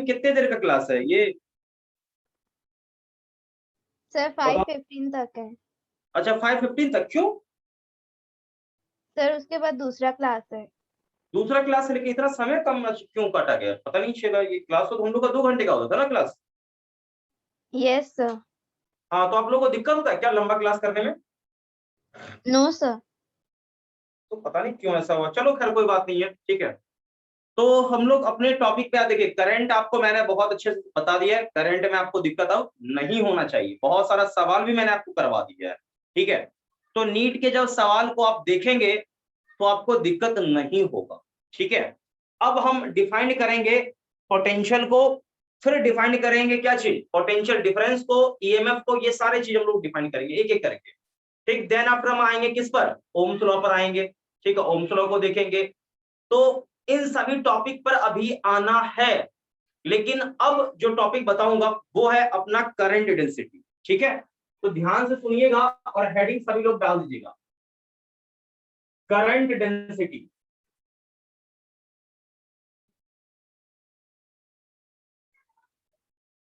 Ma'am कितने देर का class है ये? सर 5:15 तक है। अच्छा 5:15 तक, क्यों? सर उसके बाद दूसरा क्लास है। दूसरा क्लास है, लेकिन इतना समय कम क्यों काटा गया, पता नहीं चला। ये क्लास तो हम लोग का 2 घंटे का होता था ना क्लास। Yes sir. हाँ, तो आप लोगों को दिक्कत होता है क्या लंबा क्लास करने में? No sir. तो पता नहीं क्यों ऐसा हुआ, चलो खैर कोई बात नहीं है, ठीक है। तो हम लोग अपने टॉपिक पे आते। देखिए करंट आपको मैंने बहुत अच्छे से बता दिया है, करंट में आपको दिक्कत अब नहीं होना चाहिए। बहुत सारा सवाल भी मैंने आपको करवा दिया है, ठीक है। तो नीट के जब सवाल को आप देखेंगे तो आपको दिक्कत नहीं होगा, ठीक है। अब हम डिफाइन करेंगे पोटेंशियल को, फिर डिफाइन करेंगे क्या चीज, पोटेंशियल डिफरेंस को, ईएमएफ को, ये सारे चीज हम लोग डिफाइन करेंगे एक एक करके, ठीक। देन आफ्टर हम आएंगे किस पर, ओम्स लॉ पर आएंगे, ठीक है। ओम्स लॉ को देखेंगे। तो इन सभी टॉपिक पर अभी आना है, लेकिन अब जो टॉपिक बताऊंगा वो है अपना करंट डेंसिटी, ठीक है। तो ध्यान से सुनिएगा और हेडिंग सभी लोग डाल दीजिएगा, करंट डेंसिटी।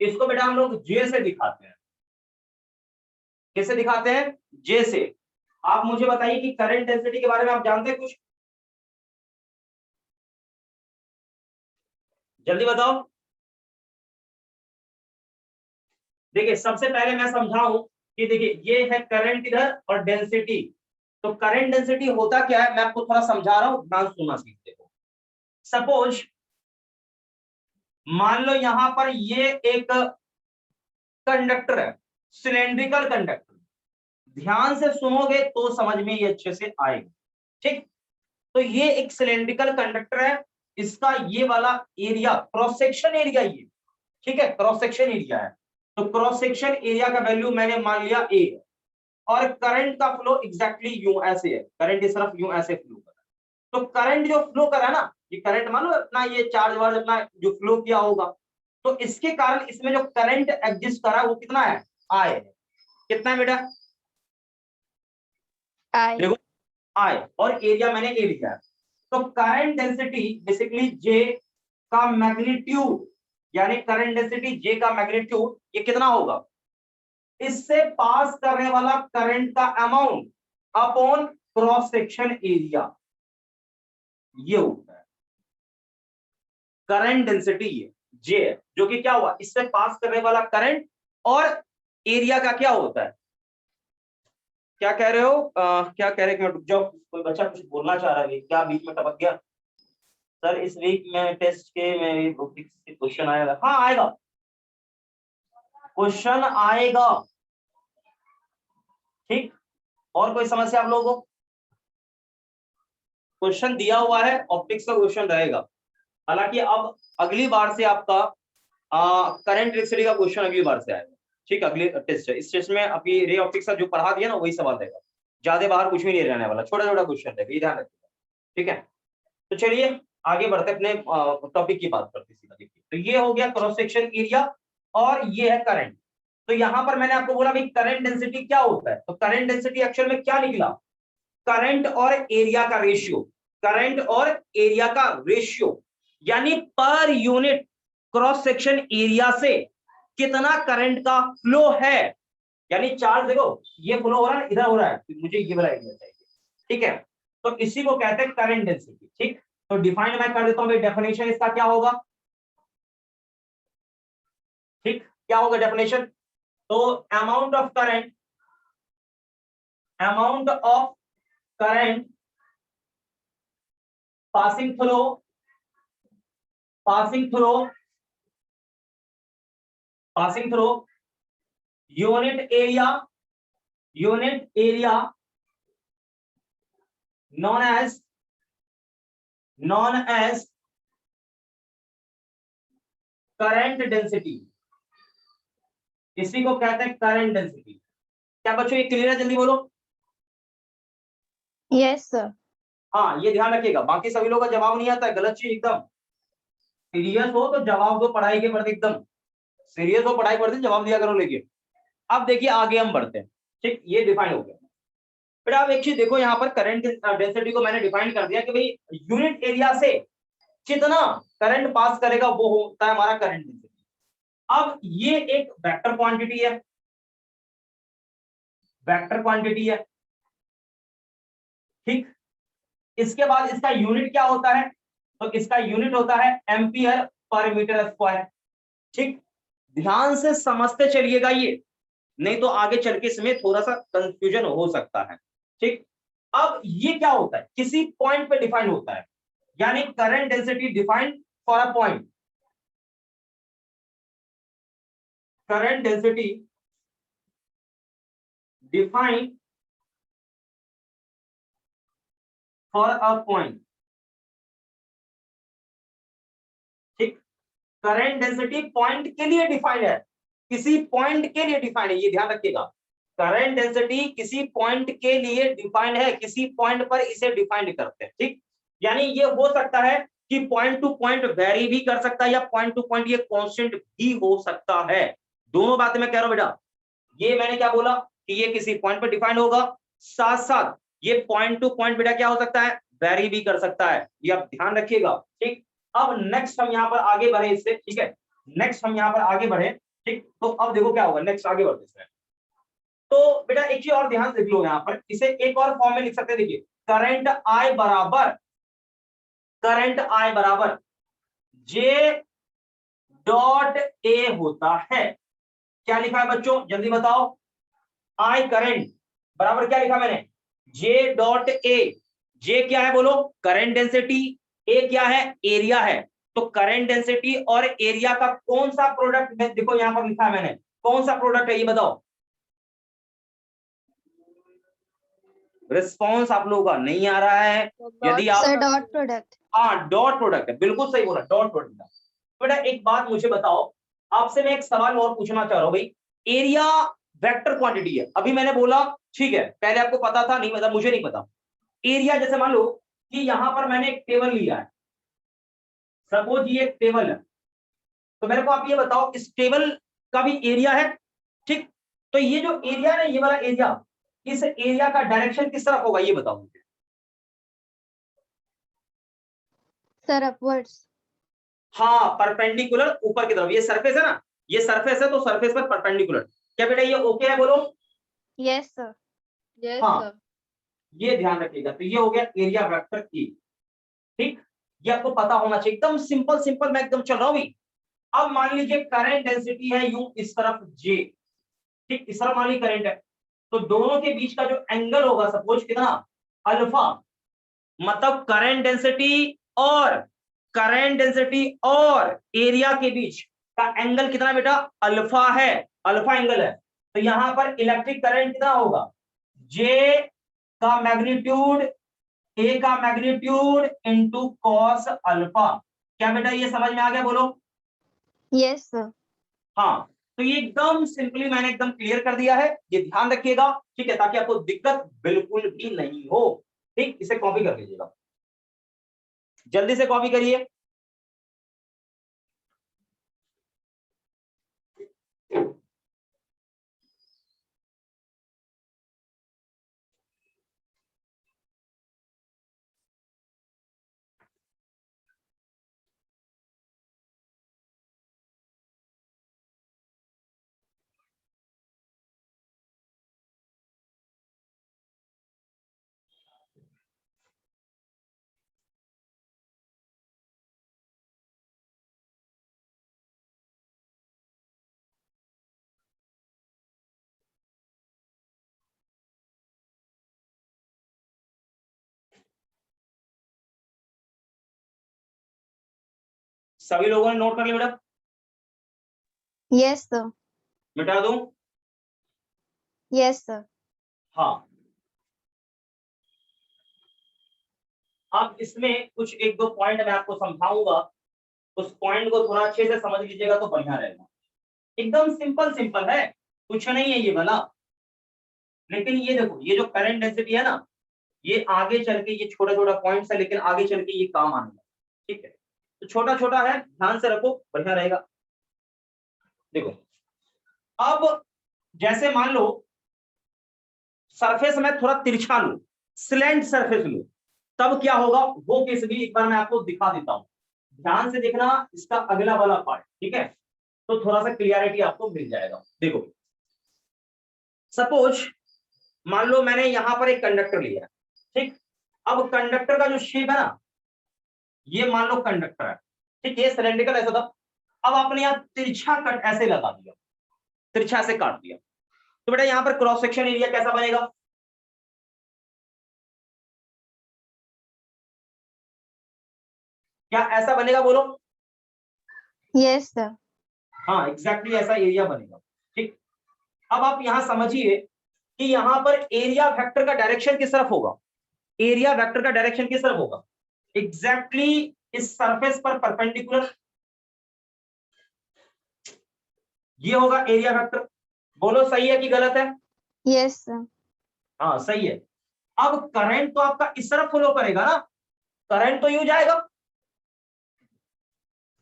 इसको बेटा हम लोग जे से दिखाते हैं। कैसे दिखाते हैं? जे से। आप मुझे बताइए कि करंट डेंसिटी के बारे में आप जानते हैं कुछ? जल्दी बताओ। देखिए सबसे पहले मैं समझाऊं कि देखिए ये है करंट इधर और डेंसिटी। तो करंट डेंसिटी होता क्या है, मैं आपको थोड़ा समझा रहा हूं, ध्यान सुनना सीखते हो। सपोज मान लो यहां पर ये एक कंडक्टर है, सिलेंड्रिकल कंडक्टर। ध्यान से सुनोगे तो समझ में ये अच्छे से आएगा, ठीक। तो ये एक सिलेंड्रिकल कंडक्टर है, इसका ये वाला एरिया, क्रॉस सेक्शन एरिया ये, ठीक है, क्रॉस सेक्शन एरिया है। तो क्रॉस सेक्शन एरिया का वैल्यू मैंने मान लिया ए, और करंट का फ्लो एग्जैक्टली यूं ऐसे है, करंट इस तरफ यूं ऐसे फ्लो कर रहा है। तो करंट जो फ्लो कर रहा है ना, ये करंट मान लो अपना ये चार्ज वार्ज अपना जो फ्लो किया होगा, तो इसके कारण इसमें जो करंट एग्जिस्ट कर रहा है वो कितना है, आई है। कितना है बेटा? आई। देखो आई, और एरिया मैंने ए लिया है। तो करंट डेंसिटी बेसिकली जे का मैग्नीट्यूड, यानी करंट डेंसिटी जे का मैग्नीट्यूड ये कितना होगा, इससे पास करने वाला करंट का amount upon cross section area, ये होता है करंट डेंसिटी। ये जे है जो कि क्या हुआ, इससे पास करने वाला करंट, और एरिया का क्या होता है। क्या कह रहे हो? क्या कह रहे हैं, रुक जाओ, कोई बच्चा कुछ बोलना चाह रहा है, क्या बीच में टपक गया? सर इस वीक में टेस्ट के में क्वेश्चन आएगा। हाँ आएगा, क्वेश्चन आएगा, ठीक। और कोई समस्या आप लोगों को? क्वेश्चन दिया हुआ है, ऑप्टिक्स का क्वेश्चन रहेगा। हालांकि अब अगली बार से आपका करंट इलेक्ट्रिसिटी का क्वेश्चन अगली बार से आएगा, ठीक। अगले टेस्ट है, इस टेस्ट में अभी रे ऑप्टिक्स का जो पढ़ा दिया ना वही सवाल रहेगा, ज्यादा बाहर कुछ भी नहीं रहने वाला, छोटा छोटा क्वेश्चन रहेगा, ये ध्यान रखिएगा, ठीक है। तो चलिए आगे बढ़ते अपने टॉपिक की बात करते सीधा। देखिए तो ये हो गया क्रॉस सेक्शन एरिया, और ये है करंट। तो यहां पर मैंने आपको बोला भाई करंट डेंसिटी क्या होता है, तो करंट डेंसिटी एक्चुअल में क्या निकला, करंट और एरिया का रेशियो, करंट और एरिया का रेशियो, यानी per unit cross section area से कितना करंट का फ्लो है। यानी चार्ज देखो ये फ्लो हो रहा है, इधर हो रहा है, तो मुझे ये वाला एरिया चाहिए, ठीक है। तो इसी को कहते हैं करंट डेंसिटी, ठीक। तो डिफाइन मैं कर देता हूं भाई, डेफिनेशन इसका क्या होगा, ठीक। क्या होगा डेफिनेशन? तो amount of current, amount of current passing through, passing through, passing through unit area, unit area known as, known as current density, इसी को कहते हैं करंट डेंसिटी। क्या बच्चों ये क्लियर है? जल्दी बोलो। Yes sir. हाँ ये ध्यान रखिएगा, बाकी सभी लोगों का जवाब नहीं आता है, गलत चीज एकदम। सीरियस हो तो जवाब दो पढ़ाई के प्रति, एकदम सीरियस हो पढ़ाई प्रति जवाब दिया करो। लेकिन अब देखिए आगे हम बढ़ते हैं, ठीक। ये डिफाइन हो गया। फिर आप एक चीज देखो, यहाँ पर करंट डेंसिटी को मैंने डिफाइन कर दिया कि भाई यूनिट एरिया से कितना करंट पास करेगा वो होता है हमारा करंट डेंसिटी। अब ये एक वेक्टर क्वांटिटी है, वेक्टर क्वांटिटी है, ठीक। इसके बाद इसका यूनिट क्या होता है, तो इसका यूनिट होता है एम्पियर पर मीटर स्क्वायर, ठीक। ध्यान से समझते चलिएगा ये, नहीं तो आगे चल के इसमें थोड़ा सा कंफ्यूजन हो सकता है, ठीक। अब ये क्या होता है, किसी पॉइंट पे डिफाइन होता है, यानी current density defined for a point, current density defined for a point, ठीक। करंट डेंसिटी पॉइंट के लिए डिफाइंड है, किसी पॉइंट के लिए डिफाइंड है, ये ध्यान रखिएगा। करंट डेंसिटी किसी पॉइंट के लिए डिफाइंड है, किसी पॉइंट पर इसे डिफाइंड करते हैं, ठीक। यानी ये हो सकता है कि पॉइंट टू पॉइंट वेरी भी कर सकता है, या पॉइंट टू पॉइंट ये कांस्टेंट भी हो सकता है। दोनों बातें मैं कह रहा हूं बेटा। ये मैंने क्या बोला कि ये किसी पॉइंट पर डिफाइंड होगा, साथ साथ ये पॉइंट टू पॉइंट बेटा क्या हो सकता है, वेरी भी कर सकता है, ये आप ध्यान रखिएगा, ठीक। अब नेक्स्ट हम यहाँ पर आगे बढ़े इससे, ठीक है, नेक्स्ट हम यहाँ पर आगे बढ़े, ठीक। तो अब देखो क्या होगा, नेक्स्ट आगे बढ़ते इसमें। तो बेटा एक चीज और ध्यान से लिख लो, यहाँ पर इसे एक और फॉर्म में लिख सकते हैं, देखिए करंट आई बराबर, करंट आई बराबर जे डॉट ए होता है। क्या लिखा है बच्चों, जल्दी बताओ। आई करंट बराबर क्या लिखा मैंने, जे डॉट ए। जे क्या है बोलो, करंट डेंसिटी, ए क्या है, एरिया है। तो करंट डेंसिटी और एरिया का कौन सा प्रोडक्ट, देखो यहां पर लिखा है मैंने, कौन सा प्रोडक्ट है ये बताओ। रिस्पॉन्स आप लोगों का नहीं आ रहा है, यदि आप सर डॉट प्रोडक्ट, हाँ डॉट प्रोडक्ट है, बिल्कुल सही बोला, डॉट प्रोडक्ट। बेटा एक बात मुझे बताओ, आपसे मैं एक सवाल और पूछना चाह रहा हूं भाई। एरिया वेक्टर क्वांटिटी है, अभी मैंने बोला ठीक है, पहले आपको पता था, नहीं पता, मुझे नहीं पता। एरिया जैसे मान लो कि यहां पर मैंने एक टेबल लिया है, सपोज ये एक टेबल है, तो मेरे को आप ये बताओ इस टेबल का भी एरिया है, ठीक। तो ये जो एरिया है, ये वाला एरिया, इस एरिया का डायरेक्शन किस तरफ होगा ये बताओ मुझे। Sir upwards. हाँ परपेंडिकुलर ऊपर की तरफ, ये सरफेस है ना, ये सरफेस है तो सरफेस पर परपेंडिकुलर। क्या बेटा ये ओके है बोलो। यस सर, यस हाँ सर। ये ध्यान रखिएगा, तो ये हो गया एरिया वेक्टर ई, ठीक। ये आपको पता होना चाहिए, एकदम सिंपल सिंपल मैं एकदम चल रहा हूं। अब मान लीजिए करंट डेंसिटी है यू इस तरफ जे, ठीक, इस तरफ मान लीजिए करंट है, तो दोनों के बीच का जो एंगल होगा सपोज कितना, अल्फा। मतलब करंट डेंसिटी और एरिया के बीच का एंगल कितना बेटा, अल्फा है, अल्फा एंगल है। तो यहां पर इलेक्ट्रिक करंट कितना होगा, जे का मैग्नीट्यूड, ए का मैग्नीट्यूड इंटू कॉस अल्फा। क्या बेटा ये समझ में आ गया बोलो। Yes sir. हाँ तो ये एकदम सिंपली मैंने एकदम क्लियर कर दिया है, ये ध्यान रखिएगा, ठीक है, ताकि आपको दिक्कत बिल्कुल भी नहीं हो, ठीक। इसे कॉपी कर लीजिएगा, जल्दी से कॉपी करिए। सभी लोगों ने नोट कर लिया बेटा, यस सर। मिटा दूं। Yes sir. हाँ अब इसमें कुछ एक दो पॉइंट मैं आपको समझाऊंगा, उस पॉइंट को थोड़ा अच्छे से समझ लीजिएगा तो बढ़िया रहेगा। एकदम सिंपल सिंपल है, कुछ नहीं है ये वाला। लेकिन ये देखो, ये जो करंट डेंसिटी है ना, ये आगे चल के, ये छोटा छोटा पॉइंट्स है लेकिन आगे चल के ये काम आने वाला, ठीक है। तो छोटा छोटा है, ध्यान से रखो, बढ़िया रहेगा। देखो अब जैसे मान लो सरफेस में थोड़ा तिरछा लूं, स्लैंट सरफेस लूं, तब क्या होगा वो केस भी एक बार मैं आपको दिखा देता हूं। ध्यान से देखना इसका अगला वाला पार्ट, ठीक है, तो थोड़ा सा क्लियरिटी आपको मिल जाएगा। देखो सपोज मान लो मैंने यहां पर एक कंडक्टर लिया है, ठीक, अब कंडक्टर का जो शेप है ना, ये मान लो कंडक्टर है, ठीक, ये सिलेंड्रिकल ऐसा था, अब आपने यहाँ तिरछा कट ऐसे लगा दिया, तिरछा से काट दिया, तो बेटा यहाँ पर क्रॉस सेक्शन एरिया कैसा बनेगा? क्या ऐसा बनेगा बोलो? Yes sir. हाँ एग्जैक्टली ऐसा एरिया बनेगा, ठीक। अब आप यहां समझिए कि यहां पर एरिया वेक्टर का डायरेक्शन किस तरफ होगा? एरिया वेक्टर का डायरेक्शन किस तरफ होगा? एग्जैक्टली इस सरफेस पर परपेंडिकुलर, ये होगा एरिया वेक्टर। बोलो सही है कि गलत है? Yes sir. हाँ सही है। अब करंट तो आपका इस तरफ फ्लो करेगा ना, करंट तो यूं जाएगा,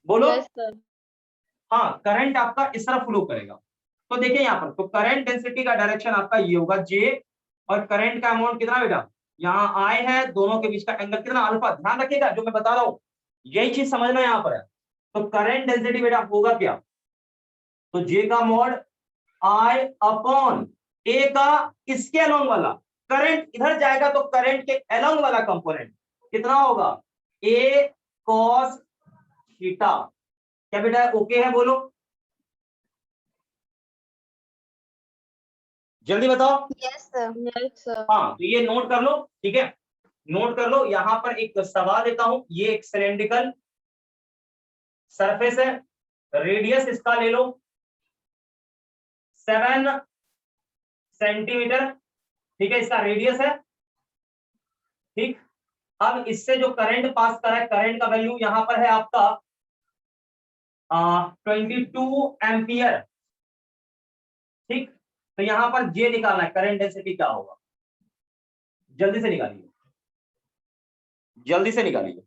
बोलो। Yes sir. हाँ करंट आपका इस तरफ फ्लो करेगा, तो देखिए यहाँ पर, तो करंट डेंसिटी का डायरेक्शन आपका ये होगा जे, और करंट का अमाउंट कितना बेटा? यहाँ आई है, दोनों के बीच का एंगल कितना? अल्फा। ध्यान रखिएगा जो मैं बता रहा हूँ, यही चीज समझना यहाँ पर है। तो करंट डेंसिटी बेटा होगा क्या? तो जे का मॉड आई अपॉन ए का इसके अलोंग वाला, करंट इधर जाएगा तो करंट के अलोंग वाला कंपोनेंट कितना होगा? ए कॉस थीटा। क्या बेटा ओके है बोलो, जल्दी बताओ। Yes sir. Yes sir. हाँ तो ये नोट कर लो, ठीक है, नोट कर लो। यहां पर एक सवाल देता हूं, ये एक सिलेंड्रिकल सरफेस है, रेडियस इसका ले लो 7 सेंटीमीटर, ठीक है, इसका रेडियस है, ठीक। अब इससे जो करंट पास कर रहा है, करंट का वैल्यू यहां पर है आपका 22 एम्पियर, ठीक। तो यहां पर जे निकालना है, करंट डेंसिटी क्या होगा? जल्दी से निकालिए, जल्दी से निकालिए।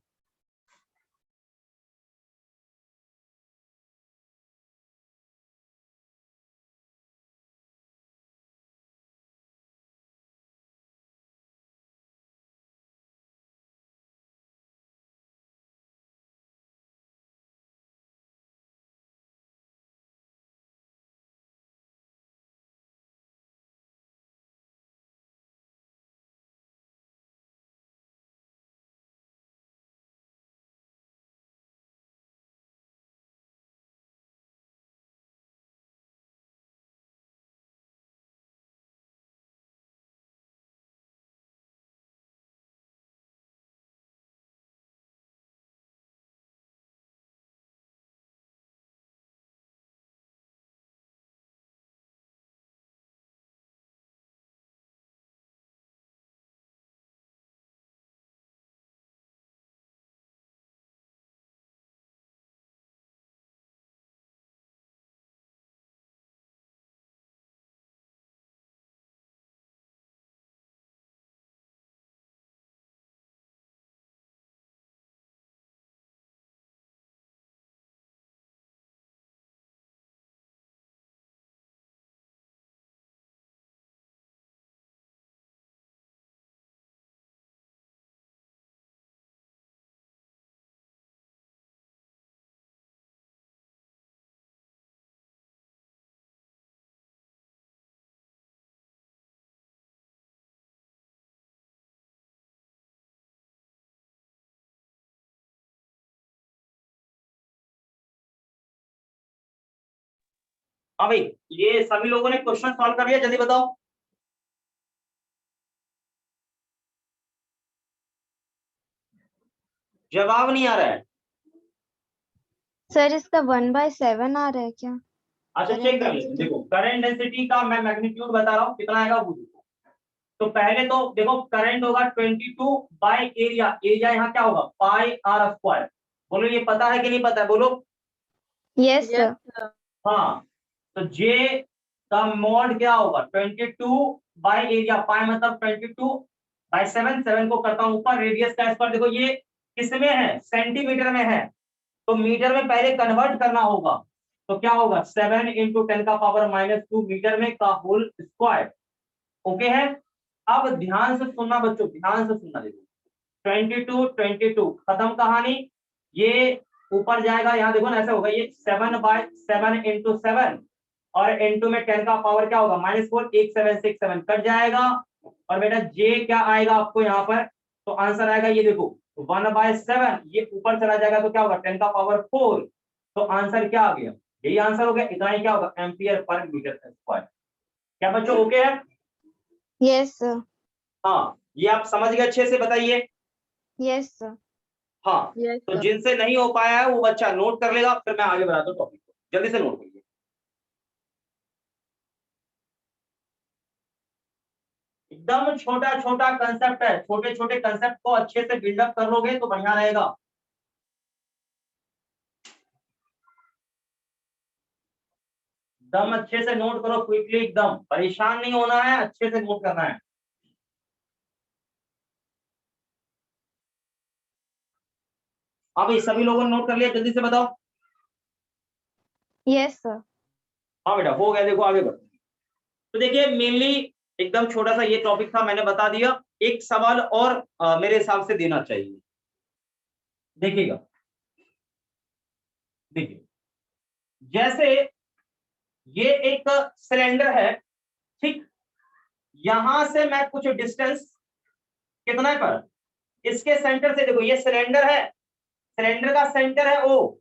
हाँ भाई, ये सभी लोगों ने क्वेश्चन सॉल्व कर लिया, जल्दी बताओ। जवाब नहीं आ रहा है? सर इसका 1/7 आ रहा है क्या? अच्छा करंट चेक कर लेते हैं। डेंसिटी। देखो करंट डेंसिटी का मैं मैग्नीट्यूड बता रहा हूँ, कितना आएगा वो देखो। तो पहले तो देखो करंट होगा 22 बाय एरिया, एरिया यहाँ क्या होगा? पाई आर स्क्वायर। बोलो ये पता है कि नहीं पता है, बोलो। Yes sir. हाँ तो जे का मॉड क्या होगा? 22 बाय एरिया, पाई मतलब 22/7, 7 को करता हूँ ऊपर, रेडियस का स्क्वायर। देखो ये किसमें है? सेंटीमीटर में है, तो मीटर में पहले कन्वर्ट करना होगा, तो क्या होगा? 7 इंटू 10⁻⁻2 मीटर में का होल स्क्वायर। ओके है। अब ध्यान से सुनना बच्चों, ध्यान से सुनना। देखो 22 22 खत्म कहानी। ये ऊपर जाएगा, यहाँ देखो ना ऐसा होगा, ये 7/7 इंटू 7 और इंटू में 10 का पावर क्या होगा -4, 1767 कट जाएगा। और बेटा जे क्या आएगा आपको यहाँ पर, तो आंसर आएगा ये देखो 1/7, ये ऊपर चला जाएगा तो क्या होगा 10 का पावर 4, तो आंसर क्या आ गया, यही आंसर हो गया, इतना ही क्या होगा एम्पियर पर मीटर स्क्वायर। क्या बच्चों ओके है? Yes sir. हाँ, ये आप समझ गए अच्छे से, बताइए। Yes sir. हाँ, यस तो सर। जिनसे नहीं हो पाया है वो बच्चा नोट कर लेगा, फिर मैं आगे बढ़ाता हूँ टॉपिक को, जल्दी से नोट करिए। एकदम छोटा छोटा कंसेप्ट है, छोटे छोटे कंसेप्ट को अच्छे से बिल्डअप कर लोगे तो बढ़िया रहेगा। एकदम अच्छे से नोट करो क्विकली, एकदम परेशान नहीं होना है, अच्छे से नोट करना है। अब ये सभी लोगों ने नोट कर लिया, जल्दी से बताओ। Yes sir. हाँ बेटा हो गया, देखो आगे बढ़ो। तो देखिए मेनली एकदम छोटा सा ये टॉपिक था, मैंने बता दिया। एक सवाल और मेरे हिसाब से देना चाहिए, देखिएगा। देखिए जैसे ये एक सिलेंडर है, ठीक, यहां से मैं कुछ डिस्टेंस कितना पर, इसके सेंटर से, देखो ये सिलेंडर है, सिलेंडर का सेंटर है ओ,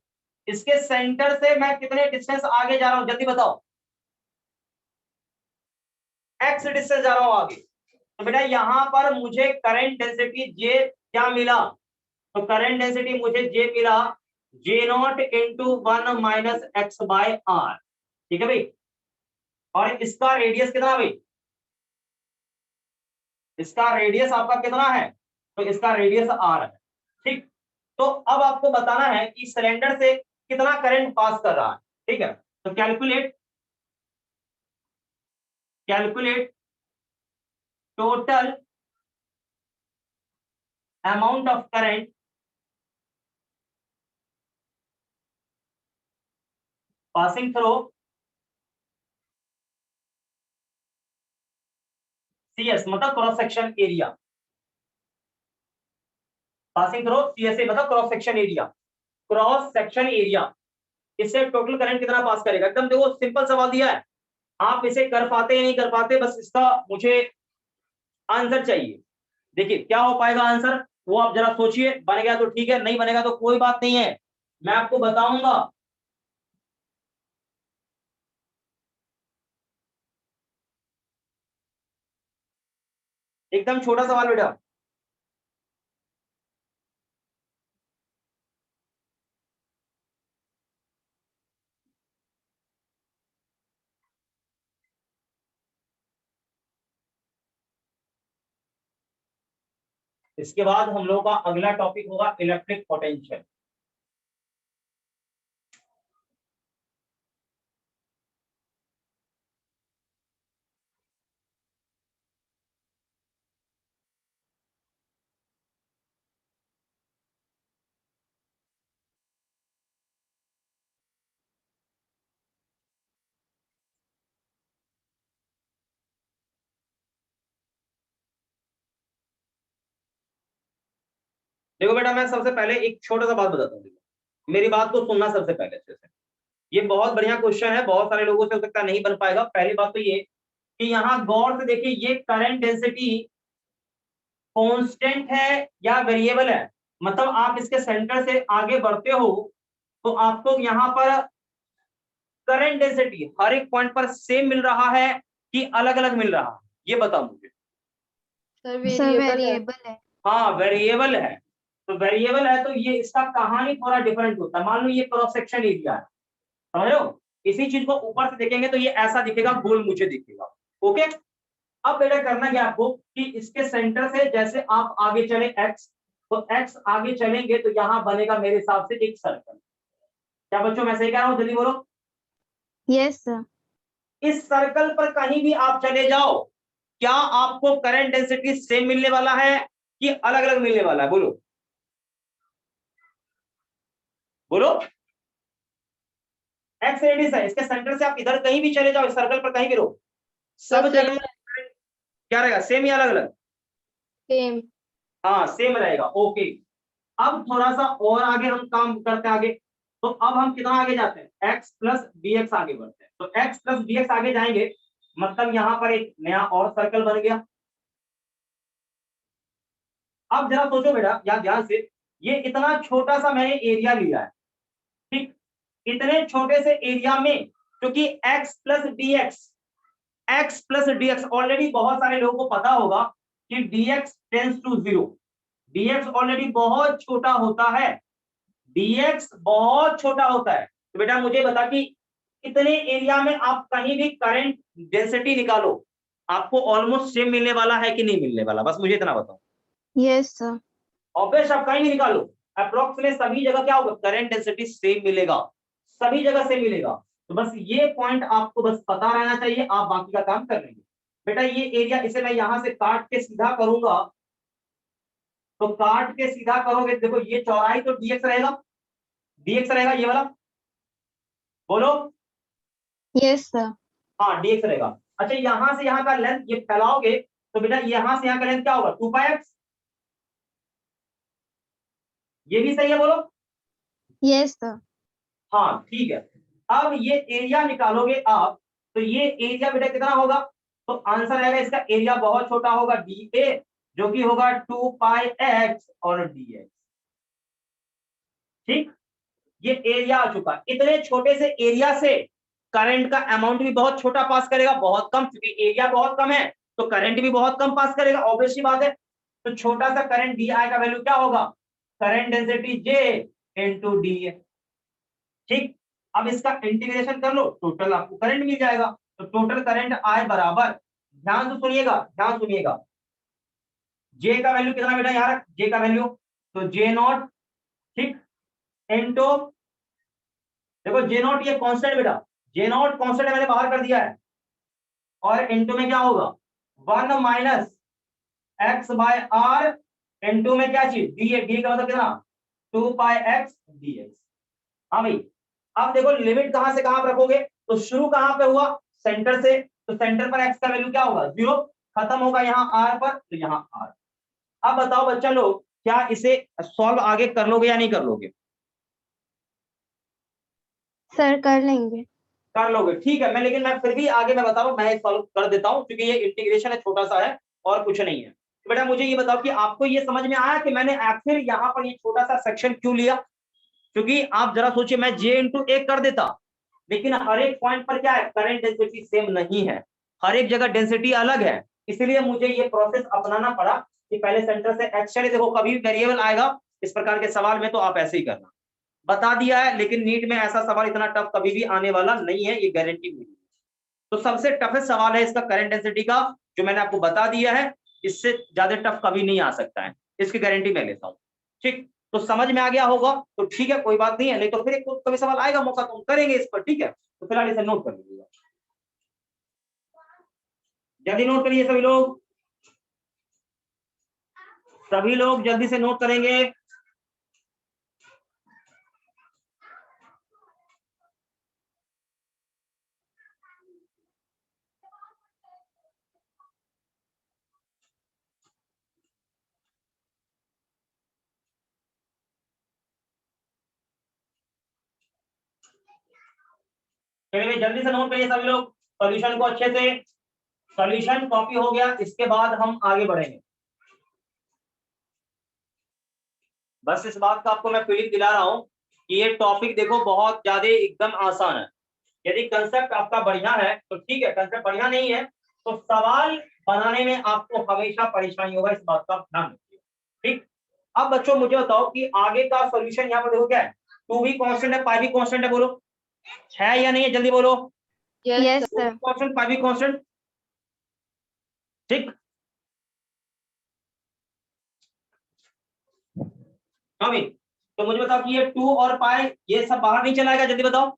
इसके सेंटर से मैं कितने डिस्टेंस आगे जा रहा हूं, जल्दी बताओ। एक्स डिस्टेंस जा रहा हूं आगे। तो बेटा यहां पर मुझे करंट डेंसिटी जे क्या मिला, तो करंट डेंसिटी मुझे जे मिला J0 इंटू 1 - x/r, ठीक है भाई। और इसका रेडियस कितना भाई, इसका रेडियस आपका कितना है, तो इसका रेडियस r है, ठीक। तो अब आपको बताना है कि सिलेंडर से कितना करंट पास कर रहा है, ठीक है। तो calculate calculate total amount of current passing through CS, मतलब cross section area, passing through CSA मतलब cross section area, cross section area. इससे टोटल करंट कितना पास करेगा, एकदम देखो सिंपल सवाल दिया है, आप इसे कर पाते या नहीं कर पाते, बस इसका मुझे आंसर चाहिए। देखिए क्या हो पाएगा आंसर, वो आप जरा सोचिए, बन गया तो ठीक है, नहीं बनेगा तो कोई बात नहीं है, मैं आपको बताऊंगा। एकदम छोटा सवाल बेटा। इसके बाद हम लोगों का अगला टॉपिक होगा इलेक्ट्रिक पोटेंशियल। देखो बेटा मैं सबसे पहले एक छोटा सा बात बताता हूँ, देखो मेरी बात को सुनना सबसे पहले अच्छे से। ये बहुत बढ़िया क्वेश्चन है, बहुत सारे लोगों से हो सकता नहीं बन पाएगा। पहली बात तो ये कि यहाँ गौर से देखिए, ये करंट डेंसिटी कांस्टेंट है या वेरिएबल है, मतलब आप इसके सेंटर से आगे बढ़ते हो तो आपको यहाँ पर करंट डेंसिटी हर एक पॉइंट पर सेम मिल रहा है कि अलग अलग मिल रहा है, ये बताओ मुझे। सर वेरिएबल है। हाँ वेरिएबल है, तो वेरिएबल है तो ये इसका कहानी थोड़ा डिफरेंट होता है। मान लो ये क्रॉस सेक्शन एरिया है, समझ रहे हो, इसी चीज को ऊपर से देखेंगे तो ये ऐसा दिखेगा, गोल मुझे दिखेगा, ओके। अब बेटा करना क्या आपको कि इसके सेंटर से जैसे आप आगे चले x, तो x आगे चलेंगे तो यहां बनेगा मेरे हिसाब से एक सर्कल। क्या बच्चों मैं सही कह रहा हूं, जल्दी बोलो। Yes sir. इस सर्कल पर कहीं भी आप चले जाओ, क्या आपको करंट डेंसिटी सेम मिलने वाला है कि अलग अलग मिलने वाला है, बोलो बोलो। एक्स रेडियस है, इसके सेंटर से आप इधर कहीं भी चले जाओ, इस सर्कल पर कहीं भी रहो, सब जगह क्या रहेगा, सेम या अलग अलग? सेम। हाँ सेम रहेगा, ओके। अब थोड़ा सा और आगे हम काम करते हैं आगे, तो अब हम कितना आगे जाते हैं, x प्लस dx आगे बढ़ते हैं। तो x प्लस dx आगे जाएंगे, मतलब यहाँ पर एक नया और सर्कल बन गया। अब जरा सोचो बेटा या ध्यान से, ये इतना छोटा सा मैंने एरिया लिया है, ठीक, इतने छोटे से एरिया में क्योंकि x प्लस dx ऑलरेडी बहुत सारे लोगों को पता होगा कि dx tends to 0, dx already बहुत छोटा होता है, dx बहुत छोटा होता है। तो बेटा मुझे बता कि इतने एरिया में आप कहीं भी करंट डेंसिटी निकालो, आपको ऑलमोस्ट सेम मिलने वाला है कि नहीं मिलने वाला, बस मुझे इतना बताओ। Yes sir. ऑब्वियस, आप कहीं भी निकालो, अप्रोक्सीमेट सभी जगह क्या होगा, करंट डेंसिटी सेम मिलेगा, सभी जगह सेम मिलेगा। तो बस ये पॉइंट आपको बस पता रहना चाहिए, आप बाकी का काम कर लेंगे। बेटा ये एरिया, इसे मैं यहां से काट के सीधा करूंगा, तो काट के सीधा करोगे, देखो ये चौड़ाई तो dx रहेगा, dx रहेगा ये वाला, बोलो। Yes sir. हाँ dx रहेगा। अच्छा यहां से यहाँ का लेंथ ये फैलाओगे, तो बेटा यहां से यहाँ का लेंथ क्या होगा, 2πx, ये भी सही है, बोलो। Yes sir. हाँ ठीक है। अब ये एरिया निकालोगे आप, तो ये एरिया बेटा कितना होगा, तो आंसर आएगा इसका, एरिया बहुत छोटा होगा, dA, जो कि होगा 2πx और dx। ठीक, ये एरिया आ चुका। इतने छोटे से एरिया से करंट का अमाउंट भी बहुत छोटा पास करेगा, बहुत कम, क्योंकि एरिया बहुत कम है तो करंट भी बहुत कम पास करेगा, ऑब्वियस सी बात है। तो छोटा सा करंट डी आई का वैल्यू क्या होगा, करंट डेंसिटी जे इनटू डी। ठीक, अब इसका इंटीग्रेशन कर लो, टोटल आपको करंट मिल जाएगा। तो टोटल करंट आई बराबर, ध्यान से सुनिएगा, ध्यान सुनिएगा, जे का वैल्यू कितना बेटा यार, जे का वैल्यू, तो जे नॉट, ठीक, इनटू, देखो जे नॉट ये कांस्टेंट बेटा, जे नॉट कांस्टेंट मैंने बाहर कर दिया है, और इनटू में क्या होगा, 1 minus x by r, into में क्या चीज, डी, डी का मतलब कितना, 2πx dx। हाँ भाई, अब देखो लिमिट कहां से कहां पर रखोगे, तो शुरू कहां पे हुआ, सेंटर से, तो सेंटर पर x का वैल्यू क्या होगा, 0, खत्म होगा यहाँ r पर, तो यहाँ r। अब बताओ बच्चा लोग, क्या इसे सॉल्व आगे कर लोगे या नहीं कर लोगे, सर कर लेंगे। कर लोगे, ठीक है। लेकिन मैं फिर भी आगे मैं बता रहा हूँ, मैं सॉल्व कर देता हूँ क्योंकि ये इंटीग्रेशन है, छोटा सा है और कुछ नहीं है। तो बेटा मुझे ये बताओ कि आपको ये समझ में आया कि मैंने आखिर यहाँ पर ये छोटा सा सेक्शन क्यों लिया, क्योंकि आप जरा सोचिए, मैं j इंटू ए कर देता, लेकिन हर एक पॉइंट पर क्या है, करंट डेंसिटी सेम नहीं है, हर एक जगह डेंसिटी अलग है, इसलिए मुझे ये प्रोसेस अपनाना पड़ा कि पहले सेंटर से x चले। देखो कभी भी वेरिएबल आएगा इस प्रकार के सवाल में तो आप ऐसे ही करना, बता दिया है, लेकिन नीट में ऐसा सवाल इतना टफ कभी भी आने वाला नहीं है, ये गारंटी मिली। तो सबसे टफेस्ट सवाल है इसका करंट डेंसिटी का, जो मैंने आपको बता दिया है, इससे ज्यादा टफ कभी नहीं आ सकता है, इसकी गारंटी मैं लेता हूँ। ठीक, तो समझ में आ गया होगा, तो ठीक है, कोई बात नहीं है, नहीं तो फिर एक कभी सवाल आएगा, मौका तो हम करेंगे इस पर, ठीक है। तो फिलहाल इसे नोट कर लीजिएगा, जल्दी नोट करिए सभी लोग, सभी लोग जल्दी से नोट करेंगे। चलिए जल्दी से नोट करिए सभी लोग सॉल्यूशन को अच्छे से, सॉल्यूशन कॉपी हो गया, इसके बाद हम आगे बढ़ेंगे। बस इस बात का आपको मैं फीलिंग दिला रहा हूं कि ये टॉपिक देखो बहुत ज्यादा एकदम आसान है, यदि कंसेप्ट आपका बढ़िया है तो ठीक है, कंसेप्ट बढ़िया नहीं है तो सवाल बनाने में आपको हमेशा परेशानी होगा, इस बात का ध्यान रखिए। ठीक, अब बच्चों मुझे बताओ कि आगे का सॉल्यूशन यहाँ पर देखो क्या है, 2 भी कांस्टेंट है, पाई भी कांस्टेंट है, बोलो है या नहीं है, जल्दी बोलो। Yes sir. कांस्टेंट, पाई भी कांस्टेंट, ठीक। हाँ भाई, तो मुझे बताओ कि ये 2 और पाई ये सब बाहर नहीं चलाएगा, जल्दी बताओ।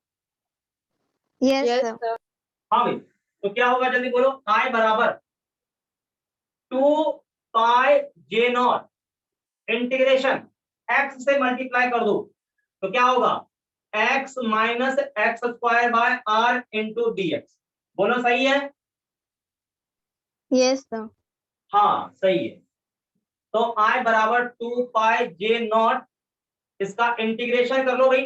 Yes sir. हाँ भाई, तो क्या होगा जल्दी बोलो, आई बराबर 2π/J0 इंटीग्रेशन x से मल्टीप्लाई कर दो, तो क्या होगा, x minus x square by r into d x. बोलो सही है, यस सर। हाँ सही है। तो I बराबर 2π/J0 इसका इंटीग्रेशन कर लो भाई,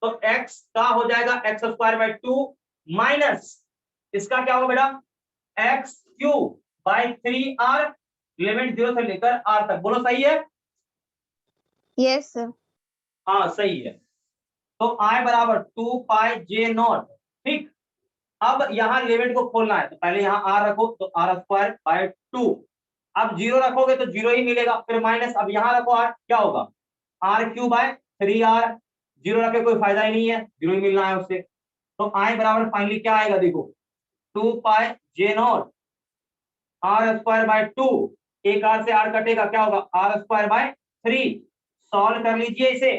तो x का हो जाएगा एक्स स्क्वायर बाय 2 माइनस इसका क्या होगा बेटा x cube by 3r, limit 0 से लेकर r तक। बोलो सही है? Yes sir. हाँ सही है। तो i बराबर 2 पाई जे नॉट। ठीक, अब यहाँ लिमिट को खोलना है, तो पहले यहाँ r रखो, तो r स्क्वायर बाय 2, अब 0 रखोगे तो 0 ही मिलेगा, फिर माइनस, अब यहाँ रखो r, क्या होगा r क्यूब बाय 3r, 0 रखे कोई फायदा ही नहीं है, 0 ही मिलना है उससे। तो i बराबर फाइनली क्या आएगा देखो 2 पाई जे नॉट r स्क्वायर बाय 2, एक r से r कटेगा, क्या होगा r स्क्वायर बाय 3। सॉल्व कर लीजिए इसे,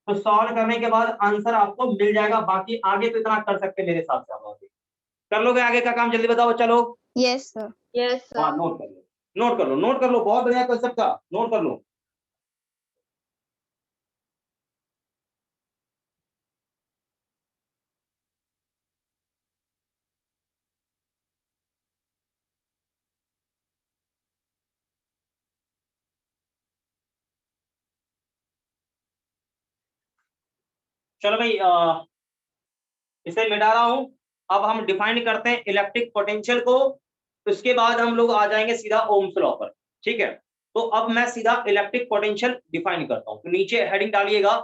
तो सॉल्व करने के बाद आंसर आपको मिल जाएगा। बाकी आगे तो इतना कर सकते मेरे हिसाब से, आप आगे कर लोगे, आगे का काम जल्दी बताओ चलो। Yes sir. यस हाँ सर। नोट कर लो, नोट कर लो, नोट कर लो, बहुत बढ़िया कंसेप्ट था, नोट कर लो। चलो भाई इसे मिटा रहा हूं। अब हम डिफाइन करते हैं इलेक्ट्रिक पोटेंशियल को, उसके बाद हम लोग आ जाएंगे सीधा ओम्स लॉ पर। ठीक है, तो अब मैं सीधा इलेक्ट्रिक पोटेंशियल डिफाइन करता हूं, तो नीचे हेडिंग डालिएगा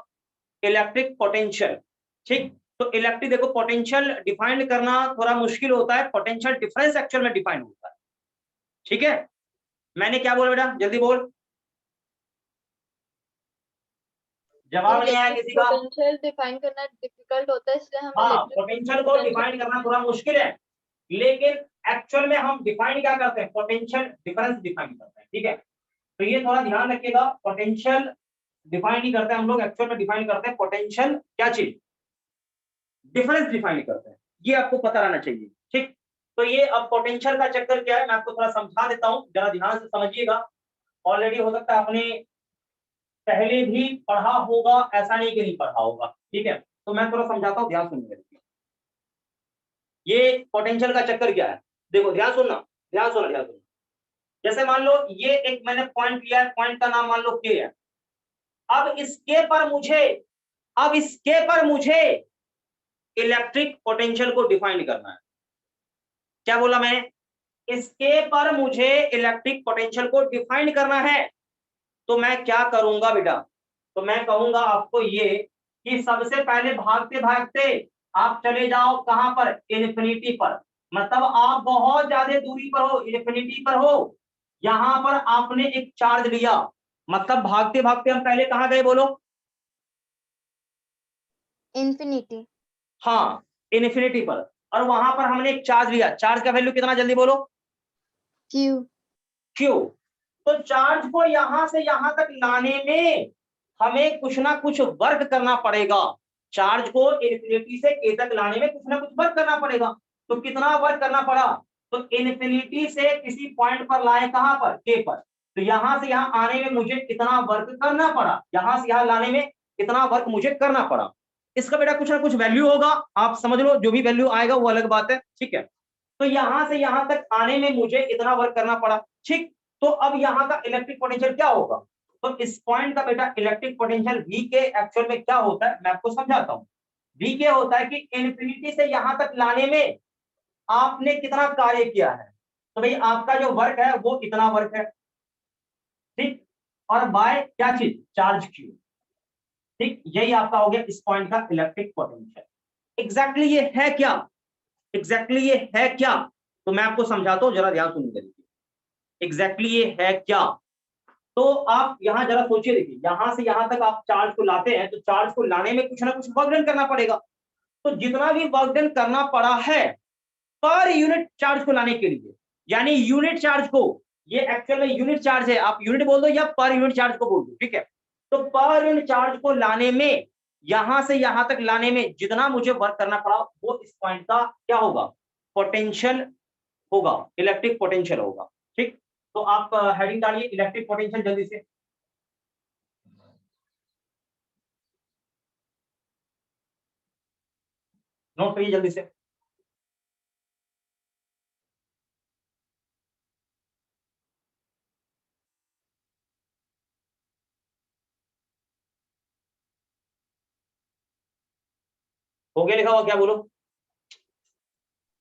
इलेक्ट्रिक पोटेंशियल। ठीक, तो इलेक्ट्रिक देखो पोटेंशियल डिफाइन करना थोड़ा मुश्किल होता है, पोटेंशियल डिफरेंस एक्चुअल में डिफाइन होता है। ठीक है, मैंने क्या बोला बेटा, जल्दी बोल, जवाब नहीं आया किसी का? पोटेंशियल डिफाइन करना डिफिकल्ट होता है, इसलिए हम हाँ, इलेक्ट्रिक पोटेंशियल को डिफाइन करना थोड़ा मुश्किल है, लेकिन एक्चुअल में हम डिफाइन क्या करते हैं, पोटेंशियल डिफरेंस डिफाइन करते हैं। ठीक है, तो ये थोड़ा ध्यान रखिएगा, पोटेंशियल डिफाइन नहीं करते हम लोग, एक्चुअल में डिफाइन करते हैं पोटेंशियल क्या चीज, डिफरेंस डिफाइन करते हैं, ये आपको पता रहना चाहिए। ठीक, तो ये अब पोटेंशियल का चक्कर क्या है मैं आपको थोड़ा समझा देता हूँ, जरा ध्यान से समझिएगा। ऑलरेडी हो सकता है आपने पहले भी पढ़ा होगा, ऐसा नहीं कि नहीं पढ़ा होगा। ठीक है, तो मैं थोड़ा समझाता हूँ, ध्यान सुनिए। ये पोटेंशियल का चक्कर क्या है, देखो ध्यान सुनना, ध्यान सुनना, ध्यान सुनना। जैसे मान लो ये एक मैंने पॉइंट लिया है, पॉइंट का नाम मान लो के है। अब इसके पर मुझे, अब इसके पर मुझे इलेक्ट्रिक पोटेंशियल को डिफाइन करना है। क्या बोला मैंने, इसके पर मुझे इलेक्ट्रिक पोटेंशियल को डिफाइन करना है। तो मैं क्या करूंगा बेटा, तो मैं कहूंगा आपको ये कि सबसे पहले भागते भागते आप चले जाओ कहां पर, इन्फिनिटी पर। मतलब आप बहुत ज्यादा दूरी पर हो, इन्फिनिटी पर हो, यहां पर आपने एक चार्ज लिया, मतलब भागते भागते हम पहले कहां गए बोलो, इन्फिनिटी। हाँ इन्फिनिटी पर, और वहां पर हमने एक चार्ज लिया, चार्ज का वैल्यू कितना जल्दी बोलो, क्यू। क्यू। तो चार्ज को यहां से यहां तक लाने में हमें कुछ ना कुछ वर्क करना पड़ेगा, चार्ज को इन्फिनिटी से के तक लाने में कुछ ना कुछ वर्क करना पड़ेगा। तो कितना वर्क करना पड़ा, तो इन्फिनिटी से किसी पॉइंट पर लाए कहां पर, के पर, तो यहां से यहां आने में मुझे कितना वर्क करना पड़ा, यहां से यहां लाने में कितना वर्क मुझे करना पड़ा। इसका बेटा कुछ ना कुछ वैल्यू होगा, आप समझ लो, जो भी वैल्यू आएगा वो अलग बात है। ठीक है, तो यहां से यहां तक आने में मुझे इतना वर्क करना पड़ा। ठीक, तो अब यहाँ का इलेक्ट्रिक पोटेंशियल क्या होगा, तो इस पॉइंट का बेटा इलेक्ट्रिक पोटेंशियल वी के एक्चुअल में क्या होता है मैं आपको समझाता हूँ। वी के होता है कि इन्फिनिटी से यहां तक लाने में आपने कितना कार्य किया है, तो भाई आपका जो वर्क है वो इतना वर्क है। ठीक, और बाय क्या चीज, चार्ज क्यू। ठीक, यही आपका हो गया इस पॉइंट का इलेक्ट्रिक पोटेंशियल। एग्जैक्टली ये है क्या, एग्जैक्टली ये है क्या, तो मैं आपको समझाता हूँ, जरा ध्यान सुनिए। एग्जैक्टली ये है क्या, तो आप यहां जरा सोचिए, देखिए यहां से यहां तक आप चार्ज को लाते हैं, तो चार्ज को लाने में कुछ ना कुछ वर्क डन करना पड़ेगा। तो जितना भी वर्क डन करना पड़ा है पर यूनिट चार्ज को लाने के लिए, यानी यूनिट चार्ज को, ये एक्चुअल में यूनिट चार्ज है, आप यूनिट बोल दो या पर यूनिट चार्ज को बोल दो। ठीक है, तो पर यूनिट चार्ज को लाने में, यहां से यहां तक लाने में जितना मुझे वर्क करना पड़ा वो इस पॉइंट का क्या होगा, पोटेंशियल होगा, इलेक्ट्रिक पोटेंशियल होगा। ठीक, तो आप हेडिंग डालिए इलेक्ट्रिक पोटेंशियल जल्दी से, नोट करिए जल्दी से। हो गया लिखा हुआ, क्या बोलो?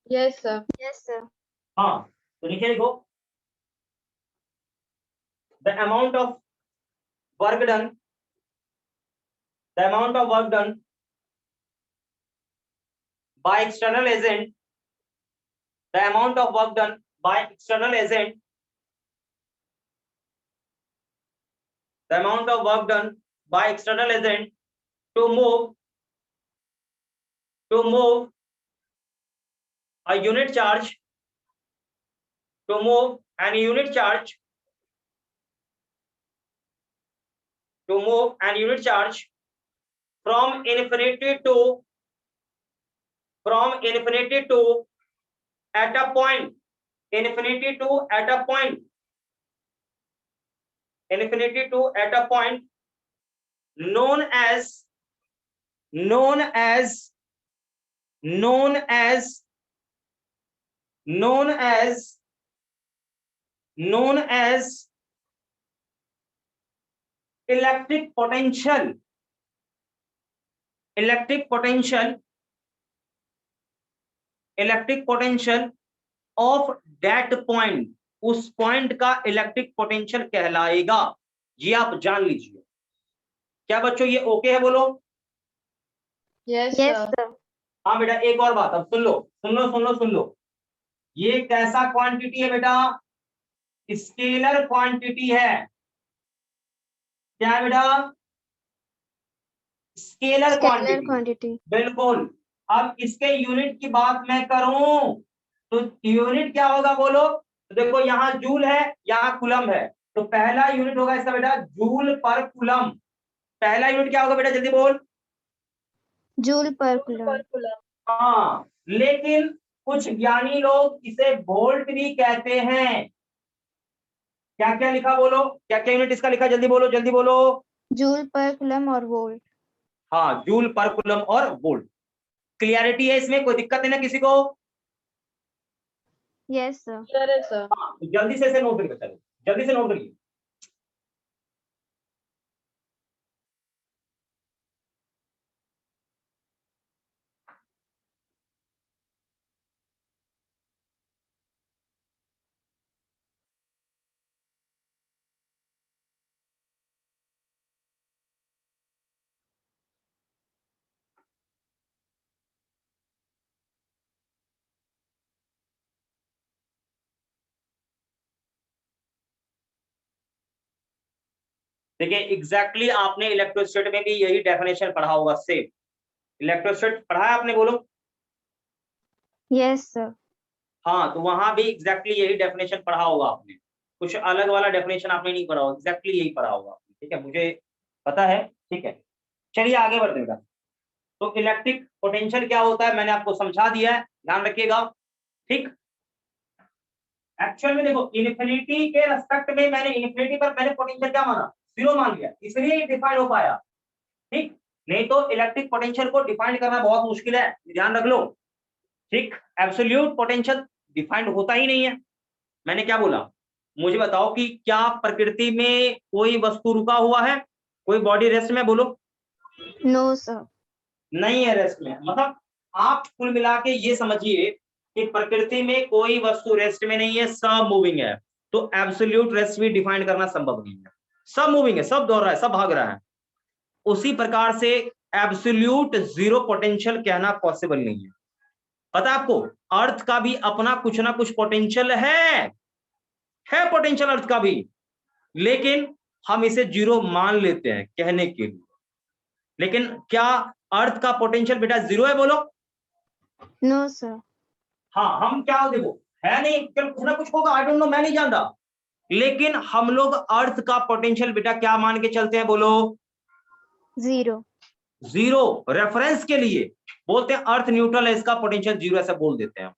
Yes, sir. Yes, sir. हाँ, तो नीचे लिखो the amount of work done, the amount of work done by external agent, the amount of work done by external agent, the amount of work done by external agent to move a unit charge, to move an unit charge, to move an unit charge from infinity to at a point, infinity to at a point, infinity to at a point known as known as known as known as known as electric potential, electric potential, electric potential of that point, उस point का electric potential कहलाएगा। ये आप जान लीजिए। क्या बच्चों ये ओके है, बोलो? Yes, Yes, sir. sir. हाँ बेटा, एक और बात, अब सुन लो सुन लो सुन लो सुन लो। ये कैसा क्वांटिटी है बेटा? स्केलर क्वांटिटी है। क्या है बेटा? Scalar Scalar quantity. quantity. बिल्कुल। अब इसके यूनिट की बात मैं करूं तो यूनिट क्या होगा, बोलो? तो देखो यहाँ जूल है, यहाँ कूलम है, तो पहला यूनिट होगा इसका बेटा जूल पर कूलम। पहला यूनिट क्या होगा बेटा, जल्दी बोल? Joule per coulomb. हाँ, लेकिन कुछ ज्ञानी लोग इसे वोल्ट भी कहते हैं। क्या क्या लिखा, बोलो? क्या क्या यूनिट इसका लिखा, जल्दी बोलो जल्दी बोलो। Joule per coulomb और volt. हाँ, जूल पर कूलम और वोल्ट। क्लियरिटी है इसमें, कोई दिक्कत है ना किसी को? Yes, sir. Yes, sir. हाँ, तो जल्दी से इसे नोट करिए, चलो जल्दी से नोट करिए। देखिए एग्जैक्टली आपने इलेक्ट्रोस्टैट में भी यही डेफिनेशन पढ़ा होगा, सेम इलेक्ट्रोस्टैट पढ़ा है आपने, बोलो? Yes, sir. हाँ, तो वहां भी एग्जैक्टली यही डेफिनेशन पढ़ा होगा आपने, कुछ अलग वाला डेफिनेशन आपने नहीं पढ़ा होगा, एग्जैक्टली यही पढ़ा होगा आपने। ठीक है, मुझे पता है। ठीक है, चलिए आगे बढ़ते हैं। तो इलेक्ट्रिक पोटेंशियल क्या होता है मैंने आपको समझा दिया है, ध्यान रखिएगा। ठीक, एक्चुअल में देखो इन्फिनिटी के रेस्पेक्ट में मैंने इन्फिनिटी पर मैंने पोटेंशियल क्या माना, जीरो मान लिया, इसलिए डिफाइन हो पाया। ठीक, नहीं तो इलेक्ट्रिक पोटेंशियल को डिफाइन करना बहुत मुश्किल है, ध्यान रख लो। ठीक, एब्सोल्यूट पोटेंशियल डिफाइंड होता ही नहीं है। मैंने क्या बोला, मुझे बताओ कि क्या प्रकृति में कोई वस्तु रुका हुआ है, कोई बॉडी रेस्ट में, बोलो? No, sir. नहीं है रेस्ट में। मतलब आप कुल मिला के ये समझिए कि प्रकृति में कोई वस्तु रेस्ट में नहीं है, सब मूविंग है। तो एब्सोल्यूट रेस्ट भी डिफाइन करना संभव नहीं है। सब मूविंग है, सब दौड़ रहा है, सब भाग रहा है। उसी प्रकार से एब्सोल्यूट जीरो पोटेंशियल कहना पॉसिबल नहीं है। पता है आपको, अर्थ का भी अपना कुछ ना कुछ पोटेंशियल है पोटेंशियल अर्थ का भी, लेकिन हम इसे जीरो मान लेते हैं कहने के लिए। लेकिन क्या अर्थ का पोटेंशियल बेटा जीरो है, बोलो? No, sir. हाँ, हम क्या देखो है नहीं, चल कुछ ना कुछ होगा, आई डोंट नो, मैं नहीं जानता, लेकिन हम लोग अर्थ का पोटेंशियल बेटा क्या मान के चलते हैं, बोलो? Zero. जीरो। रेफरेंस के लिए बोलते हैं अर्थ न्यूट्रल है, इसका पोटेंशियल जीरो, ऐसा बोल देते हैं।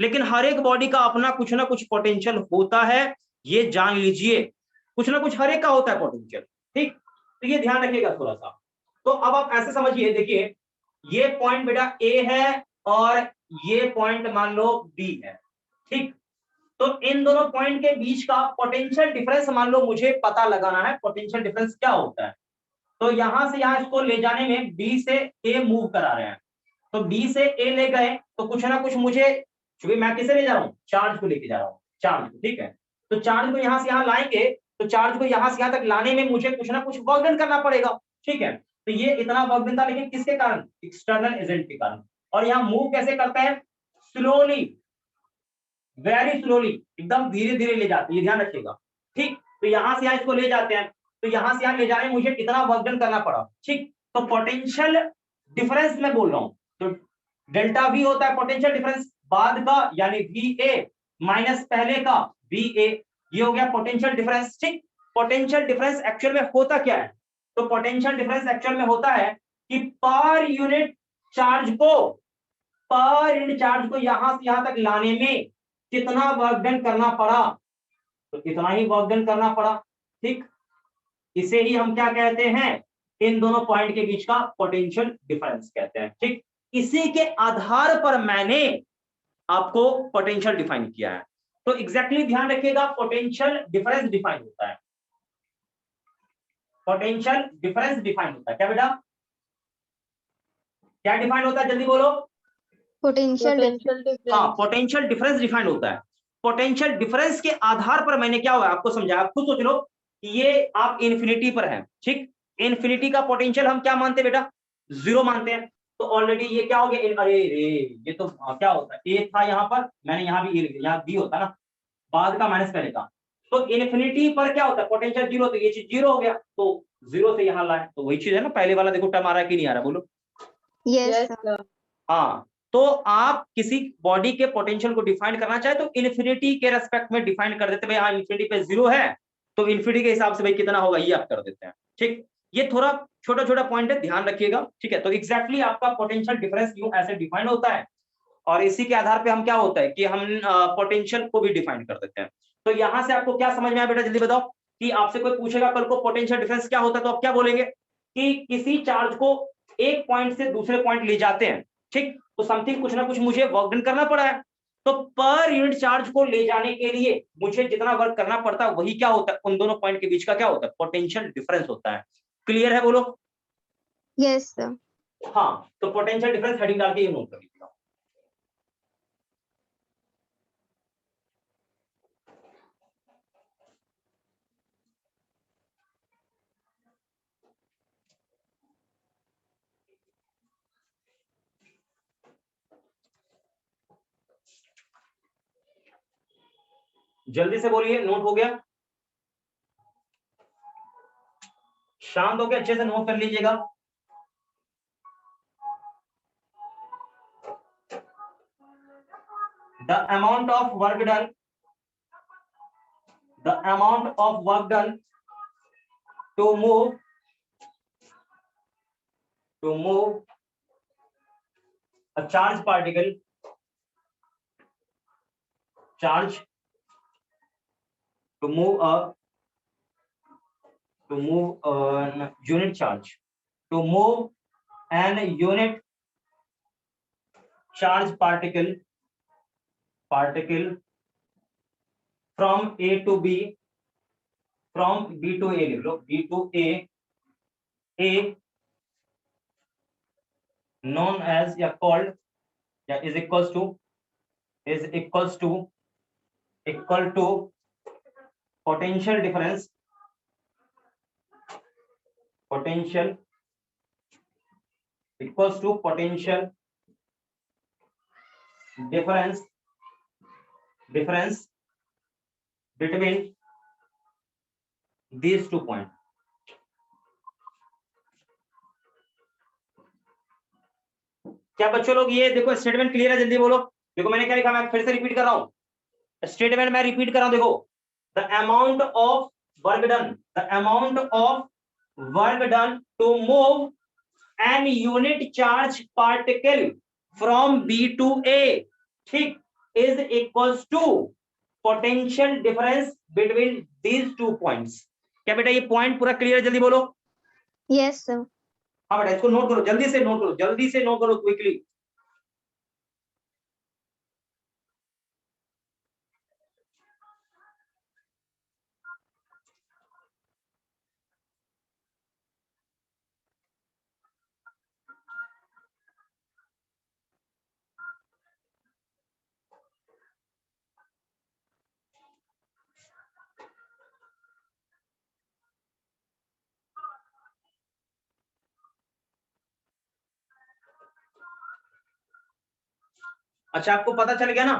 लेकिन हर एक बॉडी का अपना कुछ ना कुछ पोटेंशियल होता है, ये जान लीजिए, कुछ ना कुछ हर एक का होता है पोटेंशियल। ठीक, तो ये ध्यान रखिएगा थोड़ा सा। तो अब आप ऐसे समझिए, देखिए ये पॉइंट बेटा ए है और ये पॉइंट मान लो बी है। ठीक, तो इन दोनों पॉइंट के बीच का पोटेंशियल डिफरेंस मान लो मुझे पता लगाना है, पोटेंशियल डिफरेंस क्या होता है। तो यहां से यहां इसको ले जाने में बी से ए मूव करा रहे हैं, तो बी से ए ले गए तो कुछ ना कुछ मुझे, क्योंकि मैं किसे ले जा रहा हूँ, चार्ज को लेके जा रहा हूँ, चार्ज को, ठीक है। तो चार्ज को यहां से यहां लाएंगे, तो चार्ज को यहां से यहां तक लाने में मुझे कुछ ना कुछ वर्क डन करना पड़ेगा, ठीक है। तो ये इतना वर्क डन था, लेकिन किसके कारण, एक्सटर्नल एजेंट के कारण। और यहाँ मूव कैसे करते हैं, स्लोली, वेरी स्लोली, एकदम धीरे धीरे ले जाते हैं, ये ध्यान रखिएगा, ठीक। तो यहां से यहां इसको ले जाते हैं, तो यहां से यहां ले जाने में मुझे कितना वर्क डन करना पड़ा, ठीक। तो पोटेंशियल डिफरेंस मैं बोल रहा हूं, तो डेल्टा वी होता है पोटेंशियल डिफरेंस बाद का, यानी वी ए माइनस पहले का वी ए, ये हो गया पोटेंशियल डिफरेंस, ठीक। पोटेंशियल डिफरेंस एक्चुअल में होता क्या है, तो पोटेंशियल डिफरेंस एक्चुअल में होता है कि पर यूनिट चार्ज को, पर यूनिट चार्ज को यहां से यहां तक लाने में कितना वर्क डन करना पड़ा, तो इतना ही वर्क डन करना पड़ा, ठीक। इसे ही हम क्या कहते हैं, इन दोनों पॉइंट के बीच का पोटेंशियल डिफरेंस कहते हैं, ठीक। इसी के आधार पर मैंने आपको पोटेंशियल डिफाइन किया है। तो एग्जैक्टली ध्यान रखिएगा, पोटेंशियल डिफरेंस डिफाइन होता है, पोटेंशियल डिफरेंस डिफाइन होता है, क्या बेटा, क्या डिफाइन होता है, जल्दी बोलो। पोटेंशियल Potential हाँ, difference. पोटेंशियल डिफरेंस डिफाइन होता है। पोटेंशियल डिफरेंस के आधार पर मैंने क्या हुआ आपको समझाया, आप खुद सोच लो, ये आप इन्फिनिटी पर है, ठीक। इन्फिनिटी का पोटेंशियल हम क्या मानते हैं बेटा, जीरो मानते हैं। तो ऑलरेडी ये क्या हो गया, अरे रे, ये तो क्या होता है, ए था यहाँ पर, मैंने यहाँ भी ए लिख दिया, यहाँ बी होता ना, बाद का माइनस पहले का। तो इन्फिनिटी पर क्या होता है, पोटेंशियल जीरो, तो ये चीज जीरो हो गया, तो जीरो से यहाँ लाए, तो वही चीज है ना, पहले वाला देखो टर्म आ रहा है कि नहीं आ रहा, बोलो। Yes Yes, sir. sir. हाँ, तो आप किसी बॉडी के पोटेंशियल को डिफाइन करना चाहे तो इन्फिनिटी के रेस्पेक्ट में डिफाइन कर देते, भाई हाँ इन्फिनिटी पे जीरो है, तो इन्फिनिटी के हिसाब से भाई कितना होगा ये आप कर देते हैं, ठीक। ये थोड़ा छोटा छोटा पॉइंट है, ध्यान रखिएगा, ठीक है। तो एग्जैक्टली आपका पोटेंशियल डिफरेंस यूं ऐसे डिफाइन होता है, और इसी के आधार पे हम क्या होता है कि हम पोटेंशियल को भी डिफाइन कर देते हैं। तो यहां से आपको क्या समझ में आया बेटा, जल्दी बताओ, कि आपसे कोई पूछेगा कल को पोटेंशियल डिफरेंस क्या होता है, तो आप क्या बोलेंगे, कि किसी चार्ज को एक पॉइंट से दूसरे पॉइंट ले जाते हैं, ठीक। तो समथिंग कुछ ना कुछ मुझे वर्क डन करना पड़ा है, तो पर यूनिट चार्ज को ले जाने के लिए मुझे जितना वर्क करना पड़ता है वही क्या होता है, उन दोनों पॉइंट के बीच का क्या होता है, पोटेंशियल डिफरेंस होता है। क्लियर है, बोलो। Yes sir. हाँ, तो पोटेंशियल डिफरेंस हेडिंग डाल के ये नोट कर लीजिएगा। जल्दी से बोलिए, नोट हो गया, शांत होकर अच्छे से नोट कर लीजिएगा। The amount of work done, the amount of work done to move a charge particle, charge to move a unit charge, to move an unit charge particle from A to B, from B to A, लिख लो, B to A known as या called या is equals to equal to potential difference equals to potential difference between these 2 points। क्या बच्चों लोग ये देखो statement clear है, जल्दी बोलो। देखो मैंने क्या लिखा, मैं फिर से रिपीट कर रहा हूं, स्टेटमेंट मैं रिपीट कर रहा हूं, देखो, the amount of work done to move an unit charge particle from B to A, ठीक, is equals to potential difference between these 2 points. क्या बेटा ये पॉइंट पूरा क्लियर है, जल्दी बोलो। Yes sir. हाँ बेटा, इसको नोट करो, जल्दी से नोट करो, क्विकली। अच्छा, आपको पता चल गया ना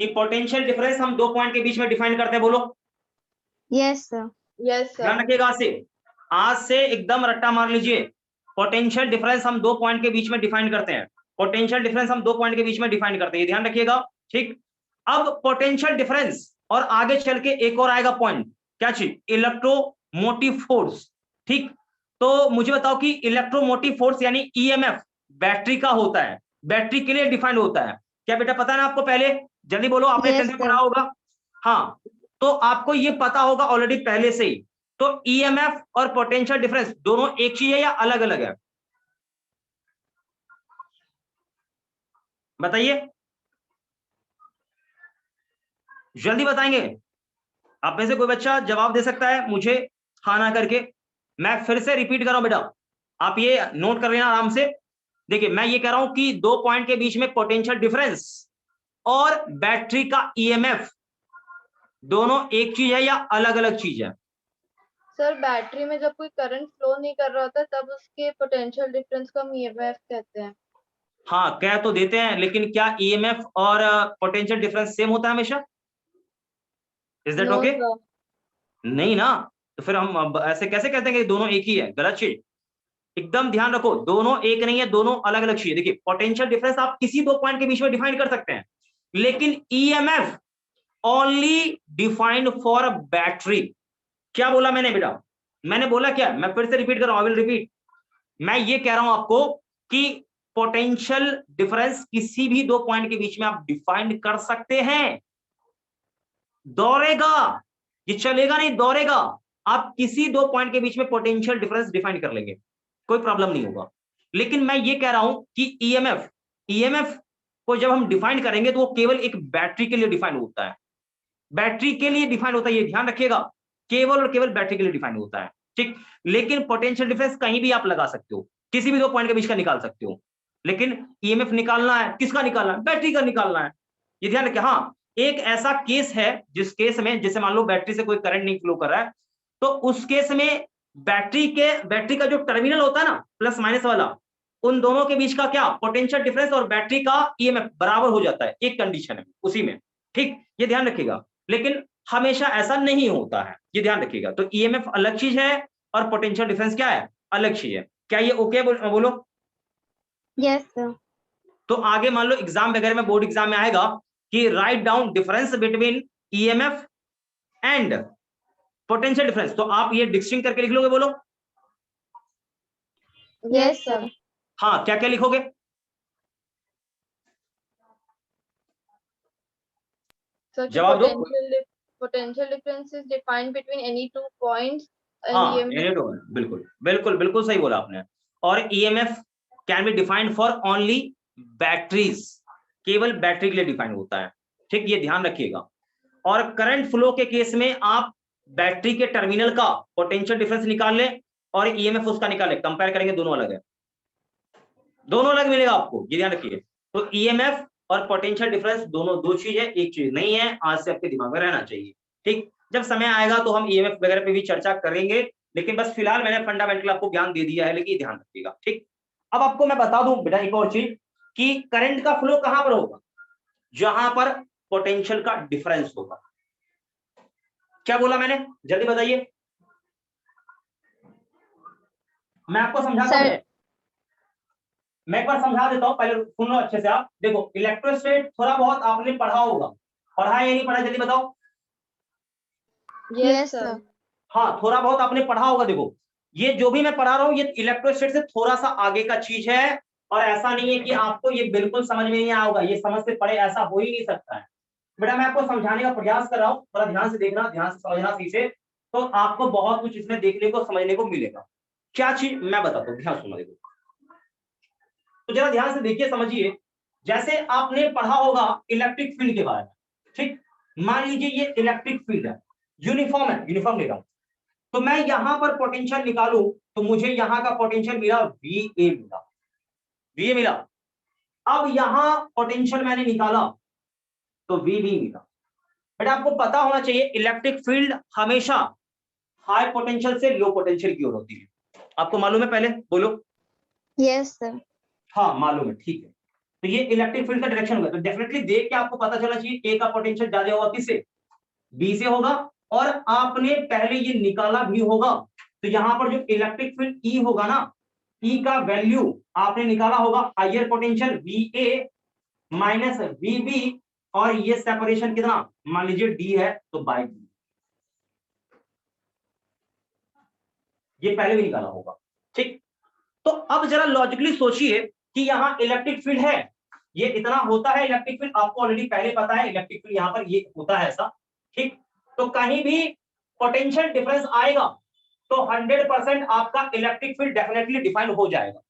कि पोटेंशियल डिफरेंस हम 2 पॉइंट के बीच में डिफाइन करते हैं, बोलो। Yes, sir. Yes, ध्यान sir. रखिएगा, आज से एकदम रट्टा मार लीजिए। पोटेंशियल डिफरेंस हम 2 पॉइंट के बीच में डिफाइन करते हैं। पोटेंशियल डिफरेंस हम 2 पॉइंट के बीच में डिफाइन करते हैं, ध्यान रखिएगा। ठीक, अब पोटेंशियल डिफरेंस और आगे चल के एक और आएगा पॉइंट, क्या चीज? Electromotive force. ठीक, तो मुझे बताओ कि इलेक्ट्रोमोटिव फोर्स यानी ईएमएफ बैटरी का होता है, बैटरी के लिए डिफाइंड होता है। क्या बेटा पता है ना आपको? पहले जल्दी बोलो, आपने Yes, 10th में sir. पढ़ा होगा। हाँ, तो आपको ये पता होगा ऑलरेडी पहले से ही। तो ईएमएफ और पोटेंशियल डिफरेंस दोनों एक चीज है या अलग अलग है? बताइए, जल्दी बताएंगे। आप में से कोई बच्चा जवाब दे सकता है मुझे हाँ ना करके? मैं फिर से रिपीट कर रहा हूं बेटा, आप ये नोट कर लेना आराम से। देखिए, मैं ये कह रहा हूं कि 2 पॉइंट के बीच में पोटेंशियल डिफरेंस और बैटरी का ईएमएफ दोनों एक चीज है या अलग अलग चीज है? सर, बैटरी में जब कोई करंट फ्लो नहीं कर रहा होता तब उसके पोटेंशियल डिफरेंस को हम ईएमएफ कहते हैं। हाँ, कह तो देते हैं, लेकिन क्या ईएमएफ और पोटेंशियल डिफरेंस सेम होता है हमेशा? Is that no okay? Sir. नहीं ना, तो फिर हम अब ऐसे कैसे कहते हैं कि दोनों एक ही है? गलत चीज। एकदम ध्यान रखो, दोनों एक नहीं है, दोनों अलग अलग चीज है। देखिए, पोटेंशियल डिफरेंस आप किसी 2 पॉइंट के बीच में डिफाइन कर सकते हैं, लेकिन EMF only defined for battery. क्या बोला मैंने बेटा? मैंने बोला क्या? मैं फिर से रिपीट कर रहा हूं, आई विल रिपीट। मैं ये कह रहा हूं आपको कि पोटेंशियल डिफरेंस किसी भी 2 पॉइंट के बीच में आप डिफाइन कर सकते हैं, दौड़ेगा, ये चलेगा नहीं, दौड़ेगा। आप किसी 2 पॉइंट के बीच में पोटेंशियल डिफरेंस डिफाइन कर लेंगे, कोई प्रॉब्लम नहीं होगा। लेकिन मैं ये कह रहा हूं कि ईएमएफ को जब हम डिफाइन करेंगे तो वो केवल एक बैटरी के लिए डिफाइन होता है, बैटरी के लिए डिफाइन होता है, ये ध्यान रखिएगा, केवल और केवल बैटरी के लिए डिफाइन होता है। ठीक, लेकिन पोटेंशियल डिफरेंस कहीं भी आप लगा सकते हो, किसी भी 2 पॉइंट के बीच का निकाल सकते हो, लेकिन ईएमएफ निकालना है, किसका निकालना है? बैटरी का निकालना है, ये ध्यान रखिए। हाँ, एक ऐसा केस है जिस केस में, जैसे मान लो बैटरी से कोई करंट नहीं फ्लो कर रहा है, तो उस केस में बैटरी का जो टर्मिनल होता है ना, प्लस माइनस वाला, उन दोनों के बीच का क्या? पोटेंशियल डिफरेंस और बैटरी का ईएमएफ बराबर हो जाता है, एक कंडीशन है उसी में। ठीक, ये ध्यान रखिएगा, लेकिन हमेशा ऐसा नहीं होता है, ये ध्यान रखिएगा। तो ईएमएफ अलग चीज है और पोटेंशियल डिफरेंस क्या है? अलग चीज है। क्या ये ओके? बोलो। Yes, sir. तो आगे मान लो एग्जाम वगैरह में, बोर्ड एग्जाम में आएगा कि write down difference between EMF and potential difference, तो आप ये डिस्टिंक्ट करके लिख लोगे, बोलो। Yes sir. हाँ, क्या क्या लिखोगे? जवाब दो। potential difference is defined between any two points and हाँ, EMF. बिल्कुल बिल्कुल बिल्कुल सही बोला आपने। और EMF can be defined for only batteries, केवल बैटरी के लिए डिफाइंड होता है। ठीक, ये ध्यान रखिएगा। और करंट फ्लो के केस में आप बैटरी के टर्मिनल का पोटेंशियल डिफरेंस निकाल लें और ईएमएफ उसका निकाल लें, कंपेयर करेंगे, दोनों अलग है, दोनों अलग मिलेगा आपको, ये ध्यान रखिए। तो ईएमएफ और पोटेंशियल डिफरेंस दोनों दो चीज है, एक चीज नहीं है, आज से आपके दिमाग में रहना चाहिए। ठीक, जब समय आएगा तो हम ईएमएफ वगैरह पे भी चर्चा करेंगे, लेकिन बस फिलहाल मैंने फंडामेंटल आपको ज्ञान दे दिया है, लेकिन ध्यान रखिएगा। ठीक, अब आपको मैं बता दूं बेटा एक और चीज कि करंट का फ्लो कहां पर होगा? जहां पर पोटेंशियल का डिफरेंस होगा। क्या बोला मैंने? जल्दी बताइए, मैं आपको समझाता हूं। मैं एक बार समझा देता हूं, पहले सुन लो अच्छे से। आप देखो, इलेक्ट्रोस्टैट थोड़ा बहुत आपने पढ़ा होगा, पढ़ा है या नहीं पढ़ा? जल्दी बताओ। Yes sir. हाँ, थोड़ा बहुत आपने पढ़ा होगा। देखो, ये जो भी मैं पढ़ा रहा हूं ये इलेक्ट्रोस्टैट से थोड़ा सा आगे का चीज है, और ऐसा नहीं है कि आपको ये बिल्कुल समझ में नहीं आएगा, ये समझ से पढ़े ऐसा हो ही नहीं सकता है। बेटा मैं आपको समझाने का प्रयास कर रहा हूँ, थोड़ा ध्यान से देखना, ध्यान से समझना सीखे, तो आपको बहुत कुछ इसमें देखने को समझने को मिलेगा। क्या चीज मैं बताता हूँ, ध्यान सुनो। देखो, तो जरा ध्यान से देखिए, समझिए। जैसे आपने पढ़ा होगा इलेक्ट्रिक फील्ड के बारे में। ठीक, मान लीजिए ये इलेक्ट्रिक फील्ड है, यूनिफॉर्म है, यूनिफॉर्म ले रहा हूं, तो मैं यहां पर पोटेंशियल निकालूं तो मुझे यहां का पोटेंशियल मिला VA मिला, VA मिला। अब यहां पोटेंशियल मैंने निकाला तो VB मिला। बेटा आपको पता होना चाहिए इलेक्ट्रिक फील्ड हमेशा हाई पोटेंशियल से लो पोटेंशियल की ओर होती है। आपको मालूम है? पहले बोलो। Yes, sir. हाँ, मालूम है, ठीक है। तो ये इलेक्ट्रिक फील्ड का डायरेक्शन होगा। तो डेफिनेटली देख के आपको पता चलना चाहिए ए का पोटेंशियल ज्यादा होगा किससे, बी से होगा, और आपने पहले ये निकाला भी होगा। तो यहां पर जो इलेक्ट्रिक फील्ड ई होगा ना, ई का वैल्यू आपने निकाला होगा higher potential V A minus V B, और ये सेपरेशन कितना, मान लीजिए डी है तो बाई डी, ये पहले भी निकाला होगा। ठीक, तो अब जरा लॉजिकली सोचिए कि यहां इलेक्ट्रिक फील्ड है, ये इतना होता है इलेक्ट्रिक फील्ड, आपको ऑलरेडी पहले पता है इलेक्ट्रिक फील्ड यहां पर ये होता है ऐसा। ठीक, तो कहीं भी पोटेंशियल डिफरेंस आएगा तो 100% आपका इलेक्ट्रिक फील्ड डेफिनेटली डिफाइन हो जाएगा।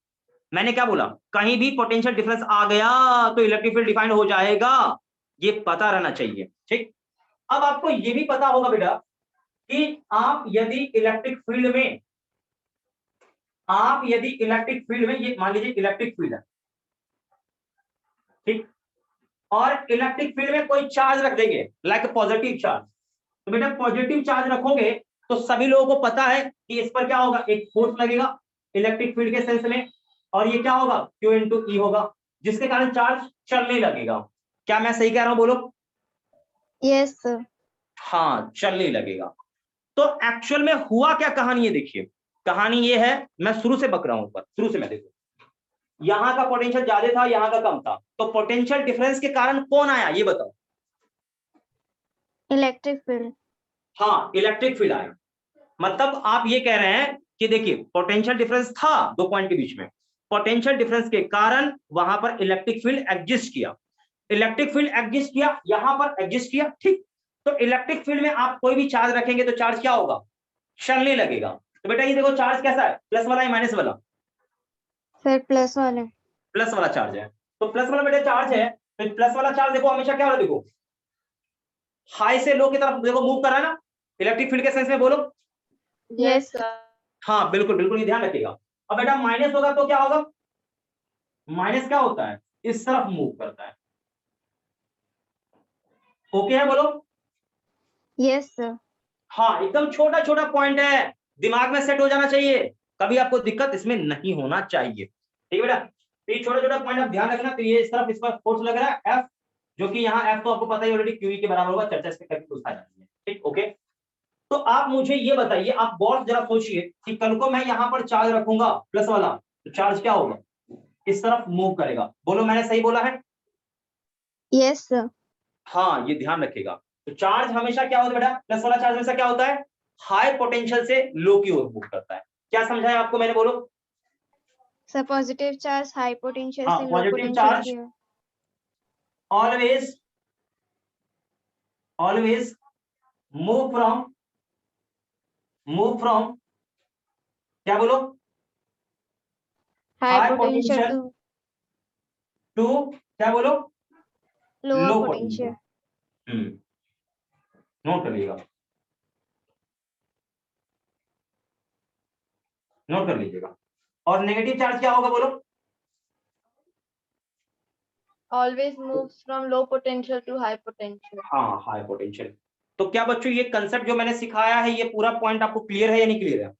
मैंने क्या बोला, कहीं भी पोटेंशियल डिफरेंस आ गया तो इलेक्ट्रिक फील्ड डिफाइन हो जाएगा, ये पता रहना चाहिए। ठीक, अब आपको ये भी पता होगा बेटा कि आप यदि इलेक्ट्रिक फील्ड में ये मान लीजिए इलेक्ट्रिक फील्ड है, ठीक, और इलेक्ट्रिक फील्ड में कोई चार्ज रख देंगे लाइक पॉजिटिव चार्ज, तो बेटा पॉजिटिव चार्ज रखोगे तो सभी लोगों को पता है कि इस पर क्या होगा, एक फोर्स लगेगा इलेक्ट्रिक फील्ड के सेंस में, और ये क्या होगा, Q इंटू ई होगा, जिसके कारण चार्ज चलने लगेगा। क्या मैं सही कह रहा हूं, बोलो? Yes sir. हाँ, चलने लगेगा। तो एक्चुअल में हुआ क्या, कहानी ये देखिए, कहानी ये है, मैं शुरू से बक रहा हूं, ऊपर शुरू से मैं देखो, यहां का पोटेंशियल ज्यादा था, यहां का कम था, तो पोटेंशियल डिफरेंस के कारण कौन आया ये बताओ? Electric field. हाँ, इलेक्ट्रिक फील्ड आया। मतलब आप ये कह रहे हैं कि देखिए पोटेंशियल डिफरेंस था दो पॉइंट के बीच में, पोटेंशियल डिफरेंस के कारण वहां पर इलेक्ट्रिक फील्ड एग्जिस्ट किया, इलेक्ट्रिक फील्ड एग्जिस्ट किया, यहां पर एग्जिस्ट किया। ठीक, तो इलेक्ट्रिक फील्ड में आप कोई भी चार्ज रखेंगे तो चार्ज क्या होगा, चलने लगेगा। तो बेटा ये देखो चार्ज कैसा है, प्लस वाला या माइनस वाला? सर प्लस वाले। प्लस वाला चार्ज है। तो प्लस वाला बेटा चार्ज है, तो प्लस वाला चार्ज देखो हमेशा क्या हो रहा है, देखो हाई से लो की तरफ देखो मूव कर रहा है ना, इलेक्ट्रिक फील्ड के सेंस में बोलो। Yes sir. हाँ बिल्कुल बिल्कुल, ये ध्यान रखिएगा। अब बेटा माइनस होगा तो क्या होगा, माइनस क्या होता है, इस तरफ मूव करता है। ओके है, बोलो? Yes sir. हाँ, एकदम छोटा छोटा पॉइंट है, दिमाग में सेट हो जाना चाहिए, कभी आपको दिक्कत इसमें नहीं होना चाहिए। ठीक है बेटा, तो ये छोटा छोटा पॉइंट आप ध्यान रखना। तो ये इस तरफ इस पर फोर्स लग रहा है एफ, जो कि यहाँ एफ तो आपको पता ही ऑलरेडी क्यू के बराबर होगा, चर्चा इस पे करके पूछा जाती है। ठीक, ओके। तो आप मुझे ये बताइए, आप बहुत जरा सोचिए कि कल को मैं यहाँ पर चार्ज रखूंगा प्लस वाला, तो चार्ज क्या होगा, इस तरफ मूव करेगा। बोलो मैंने सही बोला है? Yes sir. हाँ, ये ध्यान रखिएगा। तो चार्ज हमेशा क्या होता है बेटा, प्लस वाला चार्ज हमेशा क्या होता है, हाई पोटेंशियल से लो की ओर मूव करता है। क्या समझाया आपको मैंने, बोलो? Sir positive charge high potential हाँ, से लो पॉजिटिव पोटेंशियल चार्ज की ओर। ऑलवेज ऑलवेज मूव फ्रॉम क्या बोलो, high high potential potential to to क्या बोलो, lower low potential. Potential. Note कर लीजिएगा, नोट कर लीजिएगा। और नेगेटिव चार्ज क्या होगा, बोलो? Always moves from low potential to high potential. हाँ, हाई पोटेंशियल। तो क्या बच्चों ये कंसेप्ट जो मैंने सिखाया है, ये पूरा पॉइंट आपको क्लियर है या नहीं क्लियर है?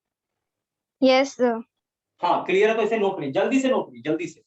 Yes sir. हाँ क्लियर है, तो इसे नोट लीजिए, जल्दी से नोट लीजिए, जल्दी से।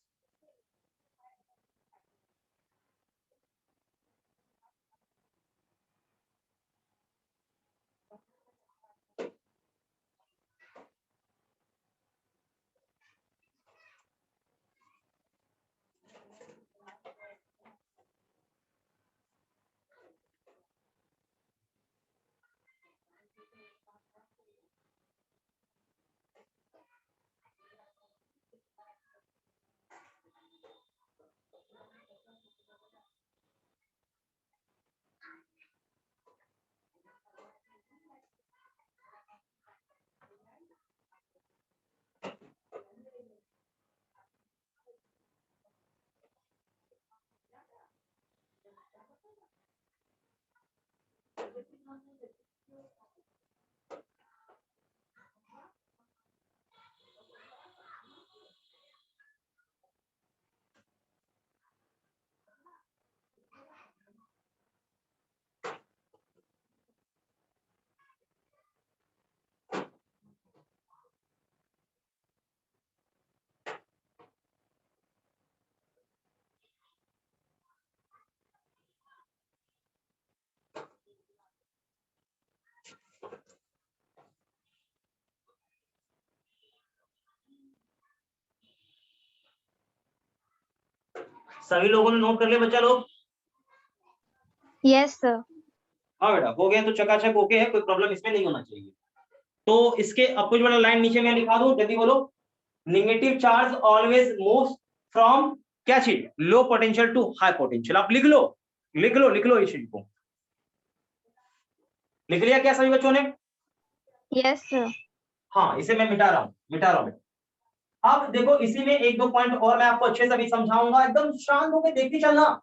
सभी लोगों ने नोट कर लिया बच्चा लोग? Yes sir. हाँ बेटा, हो गया तो चकाचक ओके है, कोई प्रॉब्लम इसमें नहीं होना चाहिए। तो इसके अपोजिट वाला लाइन नीचे मैं लिखा दूं, जल्दी बोलो। Negative charge always moves from क्या चीज, low potential to high potential. आप लिख लो, लिख लो, लिख लो इस चीज को। लिख लिया क्या सभी बच्चों ने? Yes sir. हाँ, इसे मैं मिटा रहा हूं, मिटा रहा हूं। अब देखो, इसी में एक दो पॉइंट और मैं आपको अच्छे से भी समझाऊंगा। एकदम शांत होकर देखते चलना,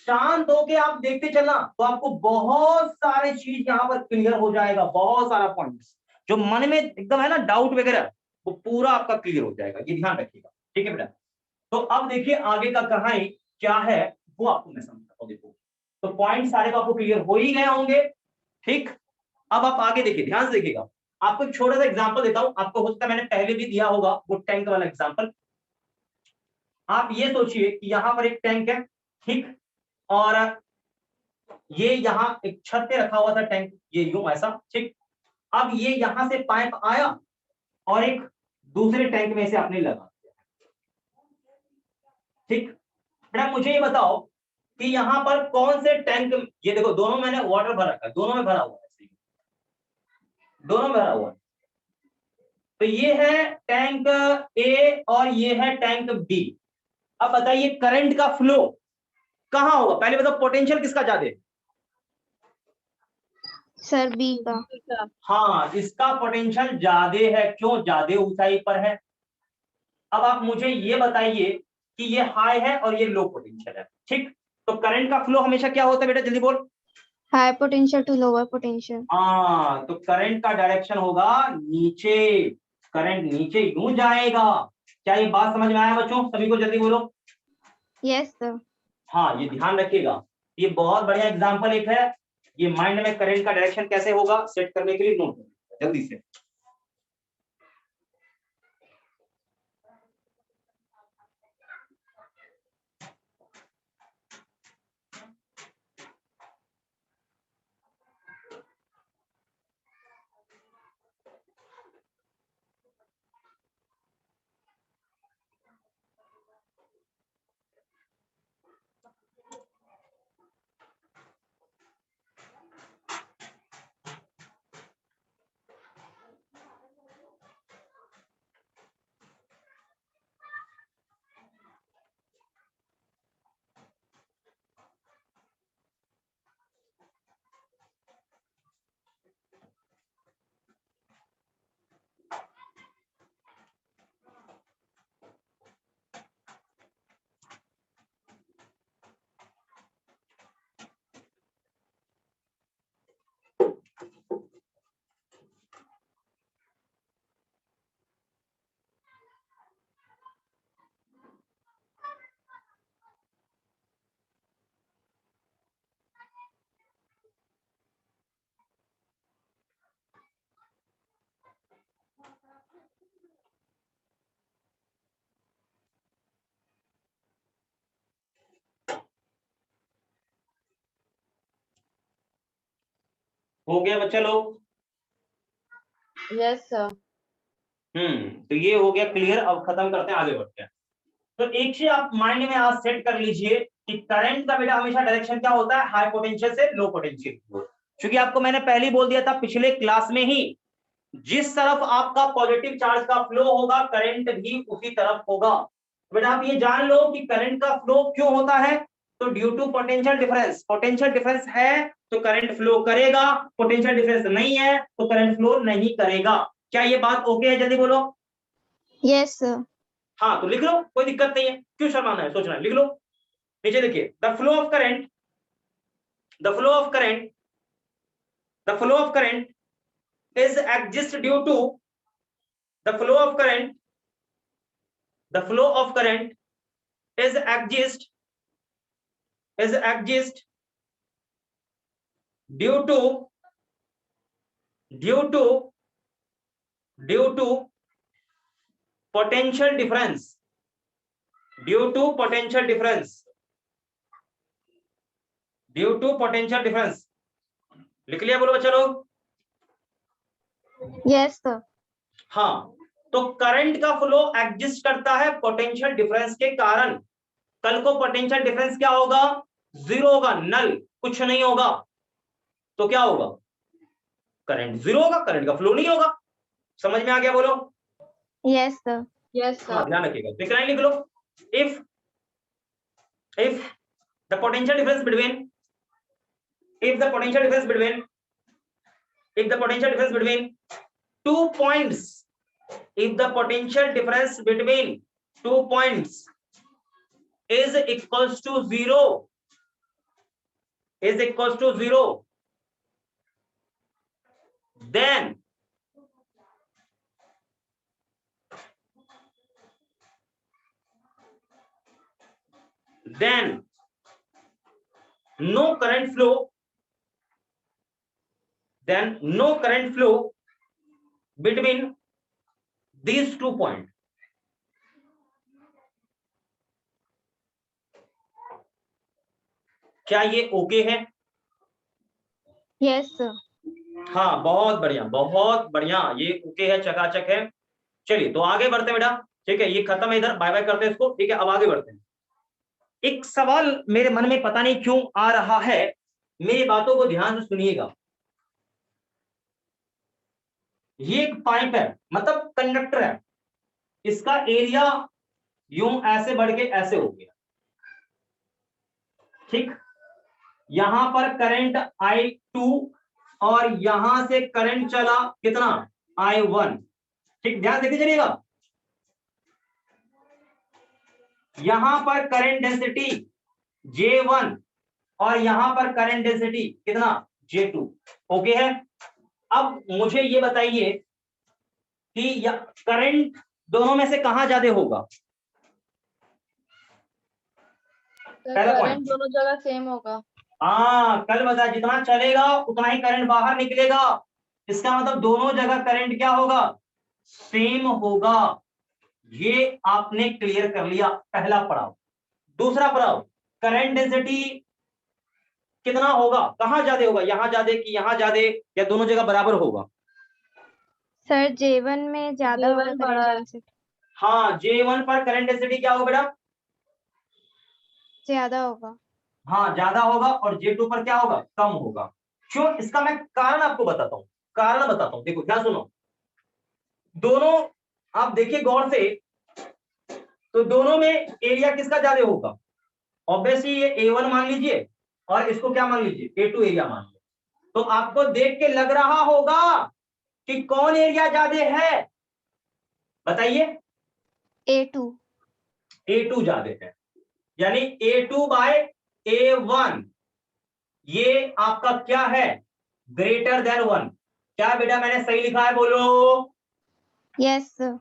शांत होके आप देखते चलना, तो आपको बहुत सारे चीज यहाँ पर क्लियर हो जाएगा। बहुत सारा पॉइंट्स जो मन में एकदम है ना डाउट वगैरह, वो पूरा आपका क्लियर हो जाएगा, ये ध्यान रखिएगा। ठीक है बेटा? तो अब देखिए आगे का कहानी क्या है वो आपको मैं समझाता हूँ। देखो, तो पॉइंट सारे तो आपको क्लियर हो ही गए होंगे। ठीक, अब आप आगे देखिए, ध्यान से देखिएगा। आपको एक छोटा सा एग्जांपल देता हूं, आपको हो सकता है मैंने पहले भी दिया होगा वो टैंक वाला एग्जांपल। आप ये सोचिए कि यहां पर एक टैंक है, ठीक, और ये यहाँ एक छत पे रखा हुआ था टैंक, ये यूं ऐसा, ठीक। अब ये यहां से पाइप आया और एक दूसरे टैंक में से आपने लगा दिया, ठीक। बेटा मुझे ये बताओ कि यहां पर कौन से टैंक, ये देखो दोनों मैंने वाटर भर रखा है, दोनों में भरा हुआ है, दोनों में भरा हुआ है। तो ये है टैंक ए और ये है टैंक बी। अब बताइए करंट का फ्लो कहां होगा? पहले बताओ पोटेंशियल किसका ज्यादा है? सर बी का। हाँ, इसका पोटेंशियल ज्यादा है। क्यों ज्यादा? ऊंचाई पर है। अब आप मुझे ये बताइए कि ये हाई है और ये लो पोटेंशियल है, ठीक। तो करंट का फ्लो हमेशा क्या होता है बेटा, जल्दी बोल। High potential to lower potential. हाँ, तो करंट का डायरेक्शन होगा नीचे, करंट नीचे यूं जाएगा। क्या ये बात समझ में आया बच्चों सभी को? जल्दी बोलो। Yes sir. हाँ, ये ध्यान रखिएगा, ये बहुत बढ़िया एग्जांपल एक है। ये माइंड में करंट का डायरेक्शन कैसे होगा सेट करने के लिए नोट जल्दी से। हो गया बच्चा लोग? Yes sir. तो ये हो गया क्लियर। अब खत्म करते हैं, आगे बढ़ते हैं। तो एक चीज आप माइंड में आज सेट कर लीजिए कि करंट का बेटा हमेशा डायरेक्शन क्या होता है, हाई पोटेंशियल से लो पोटेंशियल। क्योंकि आपको मैंने पहले ही बोल दिया था पिछले क्लास में ही, जिस तरफ आपका पॉजिटिव चार्ज का फ्लो होगा करंट भी उसी तरफ होगा। बेटा आप ये जान लो कि करंट का फ्लो क्यों होता है, तो due to potential difference. Potential difference है तो करंट फ्लो करेगा, पोटेंशियल डिफरेंस नहीं है तो करंट फ्लो नहीं करेगा। क्या ये बात ओके है? जल्दी बोलो। Yes sir. हाँ, तो लिख लो, कोई दिक्कत नहीं है। क्यों शर्माना है, सोचना है, लिख लो। नीचे देखिए, the flow of current, the flow of current, the flow of current is exist due to the flow of current, the flow of current is exist due to due to due to potential difference, due to potential difference, due to potential difference। लिख लिया? बोलो बच्चा लोग। Yes sir. हाँ, तो current का flow exist करता है पोटेंशियल डिफरेंस के कारण। कल को पोटेंशियल डिफरेंस क्या होगा? जीरो होगा, नल, कुछ नहीं होगा। तो क्या होगा? करंट जीरो होगा, करंट का फ्लो नहीं होगा। समझ में आ गया? बोलो। Yes sir. यस हाँ, सर। ध्यान रखिएगा। तो इतना ही लिख लो। If the potential difference between if the potential difference between if the potential difference between 2 points if the potential difference between 2 points is equals to 0 is equals to 0 then no current flow then no current flow between these 2 points. क्या ये okay है? Yes sir. हाँ, बहुत बढ़िया, बहुत बढ़िया, ये okay है, चकाचक है। चलिए तो आगे बढ़ते हैं बेटा। ठीक है, ये खत्म है, इधर बाय बाय करते हैं इसको। ठीक है, अब आगे बढ़ते हैं। एक सवाल मेरे मन में पता नहीं क्यों आ रहा है, मेरी बातों को ध्यान से सुनिएगा। ये एक पाइप है, मतलब कंडक्टर है, इसका एरिया यूं ऐसे बढ़ के ऐसे हो गया। ठीक, यहां पर करंट I2 और यहां से करंट चला कितना? I1। ठीक, ध्यान देखते चलिएगा। यहां पर करंट डेंसिटी J1 और यहां पर करंट डेंसिटी कितना? J2। ओके है। अब मुझे ये बताइए कि करंट दोनों में से कहां ज्यादा होगा? पहला करंट पॉइंट। दोनों जगह सेम होगा। हाँ, कल बताया जितना चलेगा उतना ही करंट बाहर निकलेगा। इसका मतलब दोनों जगह करंट क्या होगा? सेम होगा। ये आपने क्लियर कर लिया, पहला पड़ाव। दूसरा पड़ाव, करंट डेंसिटी कितना होगा? कहां ज्यादा होगा? यहां ज्यादा कि यहां ज्यादा, या दोनों जगह बराबर होगा? सर J1 में ज्यादा होगा J1 बड़ा करंट है। डेंसिटी। हाँ, J1 पर करंट डेंसिटी क्या होगा बेटा? ज्यादा होगा। हाँ, ज्यादा होगा। और J2 पर क्या होगा? कम होगा। क्यों? इसका मैं कारण आपको बताता हूं, कारण बताता हूं। देखो क्या, सुनो, दोनों आप देखिए गौर से, तो दोनों में एरिया किसका ज्यादा होगा? ऑब्वियसली ये A1 मान लीजिए और इसको क्या मान लीजिए? A2 एरिया मान लीजिए। तो आपको देख के लग रहा होगा कि कौन एरिया ज्यादा है? बताइए। A2। A2 ज्यादा है, यानी A2 बाय A1 ये आपका क्या है? Greater than 1। क्या बेटा मैंने सही लिखा है? बोलो। Yes sir.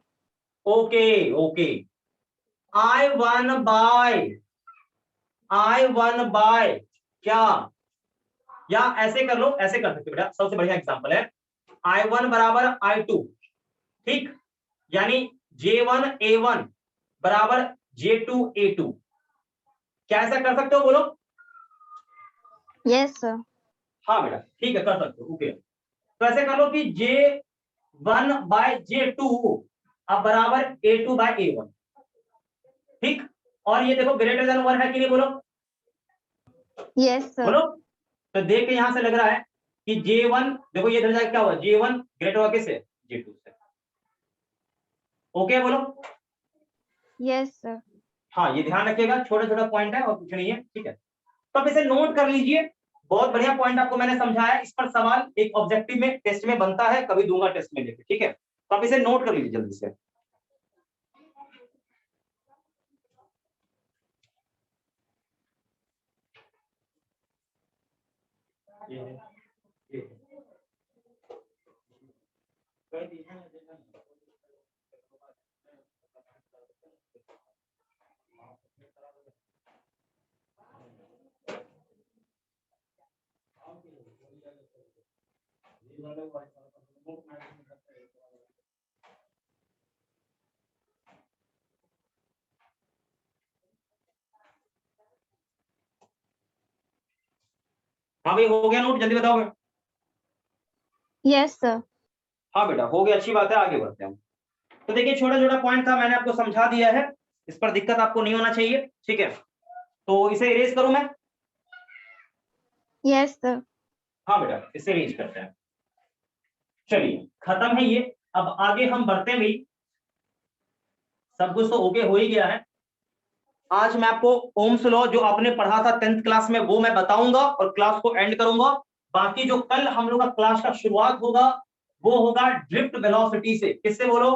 Okay okay. I1 by क्या? या ऐसे कर लो, ऐसे कर सकते बेटा, सबसे बढ़िया एग्जांपल है I1 बराबर I2। ठीक, यानी J1 A1 बराबर J2 A2। क्या ऐसा कर सकते हो? बोलो। Yes sir. हाँ बेटा, ठीक है, कर सकते हो। ओके, तो ऐसे कर लो कि J1 बाय J2 अब बराबर A2 बाय A1। ठीक, और ये देखो ग्रेटर देन 1 है कि नहीं? बोलो। Yes sir. बोलो। तो देख के यहां से लग रहा है कि J1, देखो ये इधर जाके क्या हुआ? J1 ग्रेटर हुआ किससे? J2 से। ओके बोलो। Yes sir. हाँ, ये ध्यान रखिएगा, छोटा छोटा पॉइंट है और कुछ नहीं है। ठीक है, तो आप इसे नोट कर लीजिए। बहुत बढ़िया पॉइंट आपको मैंने समझाया। इस पर सवाल एक ऑब्जेक्टिव में टेस्ट में बनता है, कभी दूंगा टेस्ट में लेके। ठीक है, तो आप इसे नोट कर लीजिए जल्दी से। हाँ भाई, हो गया नोट? जल्दी बताओ। Yes sir. हाँ बेटा, हो गया, अच्छी बात है, आगे बढ़ते हैं। तो देखिए, छोटा छोटा पॉइंट था, मैंने आपको समझा दिया है, इस पर दिक्कत आपको नहीं होना चाहिए। ठीक है, तो इसे इरेज करूं मैं? Yes sir. हाँ बेटा, इसे इरेज करते हैं। चलिए खत्म है ये। अब आगे हम बढ़ते हैं भाई, सब कुछ तो ओके हो ही गया है। आज मैं आपको ओम्स लॉ जो आपने पढ़ा था 10th क्लास में वो मैं बताऊंगा और क्लास को एंड करूंगा। बाकी जो कल हम लोग का क्लास का शुरुआत होगा वो होगा ड्रिफ्ट वेलोसिटी से। किससे बोलो?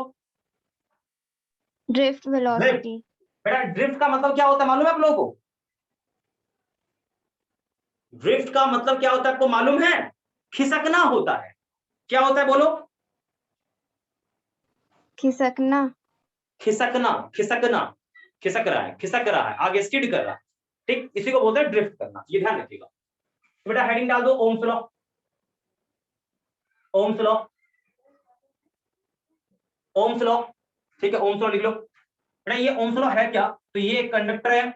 Drift drift. वेलोसिटी। बेटा ड्रिफ्ट का मतलब क्या होता है मालूम है आप लोगों को? ड्रिफ्ट का मतलब क्या होता है आपको मालूम है? खिसकना होता है। क्या होता है बोलो? खिसकना। खिसकना, खिसकना, खिसक रहा है, खिसक रहा है, आगे स्किड कर रहा है। ठीक, इसी को बोलते हैं ड्रिफ्ट करना, ये ध्यान रखिएगा। तो बेटा हेडिंग डाल दो Ohm's law. Ohm's law, Ohm's law, ठीक है, ओम्स लॉ लिख लो। बेटा ये ओम्स लॉ है क्या? तो ये एक कंडक्टर है,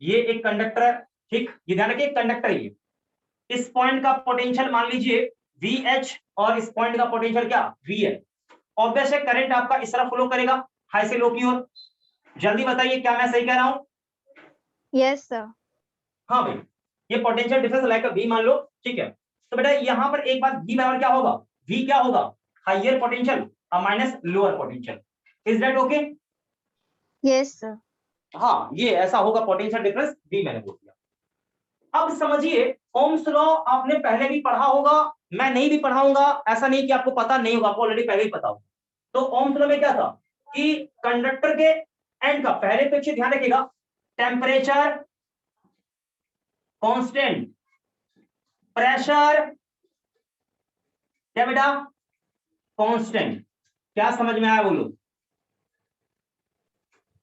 ये एक कंडक्टर है, ठीक, ये ध्यान रखिए कंडक्टर है ये। इस पॉइंट का पोटेंशियल मान लीजिए VH और इस पॉइंट का पोटेंशियल क्या? VL। ऑब्वियस है करंट आपका इस तरफ फ्लो करेगा, हाई से लो की ओर। जल्दी बताइए क्या मैं सही कह रहा हूं? Yes sir. हाँ भाई, ये पोटेंशियल डिफरेंस लाइक V मान लो, ठीक है। तो बेटा यहां पर एक बात, V बराबर क्या होगा? V क्या होगा? Higher potential minus lower potential. Is that okay? Yes sir. हाँ, ये ऐसा होगा पोटेंशियल डिफरेंस V, मैंने बोल दिया। अब समझिए ओम्स लॉ आपने पहले भी पढ़ा होगा, मैं नहीं भी पढ़ाऊंगा, ऐसा नहीं कि आपको पता नहीं होगा, आपको ऑलरेडी पहले ही पता होगा। तो ओम्स लॉ में क्या था कि कंडक्टर के एंड का, पहले तो ध्यान रखिएगा, टेम्परेचर कांस्टेंट, प्रेशर क्या बेटा? कांस्टेंट। क्या समझ में आया बोलो?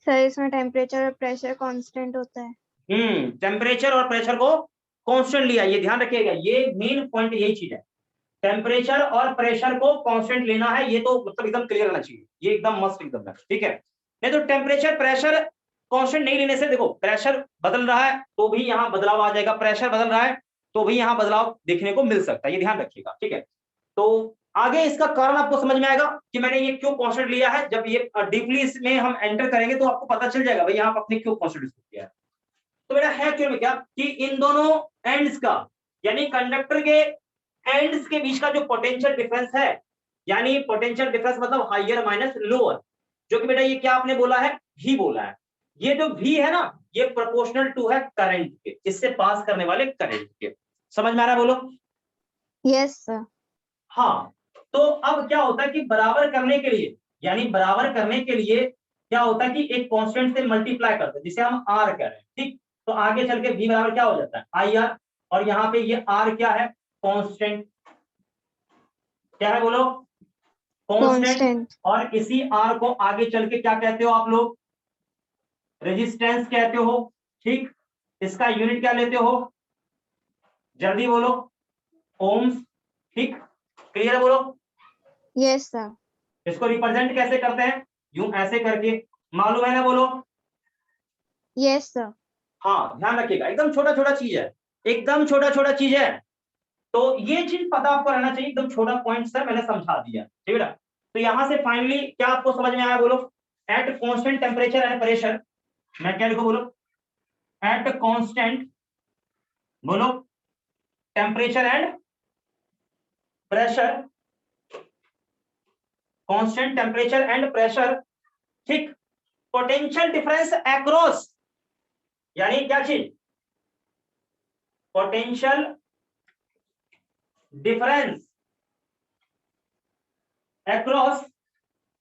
सर इसमें टेम्परेचर और प्रेशर कांस्टेंट होता है। टेम्परेचर और प्रेशर को कांस्टेंट लिया, ये ध्यान रखिएगा, ये मेन पॉइंट यही चीज है। टेम्परेचर और प्रेशर को कांस्टेंट लेना है, ये तो मतलब एकदम क्लियर रहना चाहिए, ये एकदम मस्त एकदम, ठीक है। नहीं तो टेम्परेचर प्रेशर कांस्टेंट नहीं लेने से देखो, प्रेशर बदल रहा है तो भी यहाँ बदलाव आ जाएगा, प्रेशर बदल रहा है तो भी यहाँ बदलाव देखने को मिल सकता है, ये ध्यान रखिएगा, ठीक है। तो आगे इसका कारण आपको समझ में आएगा कि मैंने ये क्यों कांस्टेंट लिया है। जब ये डीपली इसमें हम एंटर करेंगे तो आपको पता चल जाएगा भाई यहाँ पर अपने क्यों कांस्टेंट किया है। तो बेटा है क्यों में क्या कि इन दोनों एंड्स का, यानी कंडक्टर के एंड्स के बीच का जो पोटेंशियल डिफरेंस है, यानी पोटेंशियल डिफरेंस मतलब हाइयर माइनस लोअर, जो कि बेटा ये क्या आपने बोला है? V बोला है। ये जो V है ना, ये प्रोपोर्शनल टू है करंट के, इससे पास करने वाले करंट के। समझ में आ रहा है बोलो? Yes sir. हाँ। तो अब क्या होता है कि बराबर करने के लिए, यानी बराबर करने के लिए क्या होता है कि एक कांस्टेंट से मल्टीप्लाई करते हैं, जिसे हम R कह रहे हैं, ठीक। तो आगे चल के V बराबर क्या हो जाता है? IR, और यहाँ पे ये R क्या है? कांस्टेंट। क्या है बोलो? कांस्टेंट। कांस्टेंट। और इसी R को आगे चल के क्या कहते हो आप लोग? रेजिस्टेंस कहते हो, ठीक। इसका यूनिट क्या लेते हो? जल्दी बोलो। ओम्स, ठीक। क्लियर बोलो? Yes sir. इसको रिप्रेजेंट कैसे करते हैं? यूं ऐसे करके, मालूम है ना बोलो? Yes sir. हाँ ध्यान रखिएगा, एकदम छोटा छोटा चीज है, एकदम छोटा छोटा चीज है। तो ये चीज पता आपको रहना चाहिए, एकदम छोटा पॉइंट है, मैंने समझा दिया, ठीक है। तो यहां से फाइनली क्या आपको समझ में आया बोलो? At constant temperature and pressure, मैं क्या लिखूं बोलो? एट कांस्टेंट, बोलो, temperature and pressure, constant temperature and pressure, ठीक। पोटेंशियल डिफरेंस अक्रॉस, यानी क्या चीज? पोटेंशियल डिफरेंस अक्रॉस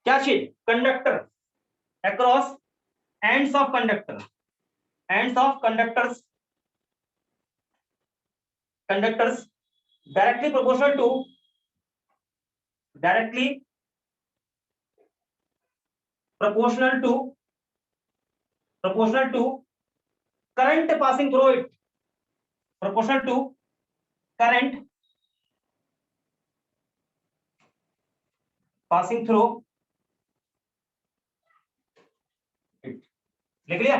क्या चीज? Conductor, across ends of conductor, ends of conductors, conductors directly proportional to, directly proportional to, proportional to current passing through it, proportional to current passing through it। लिख लिया?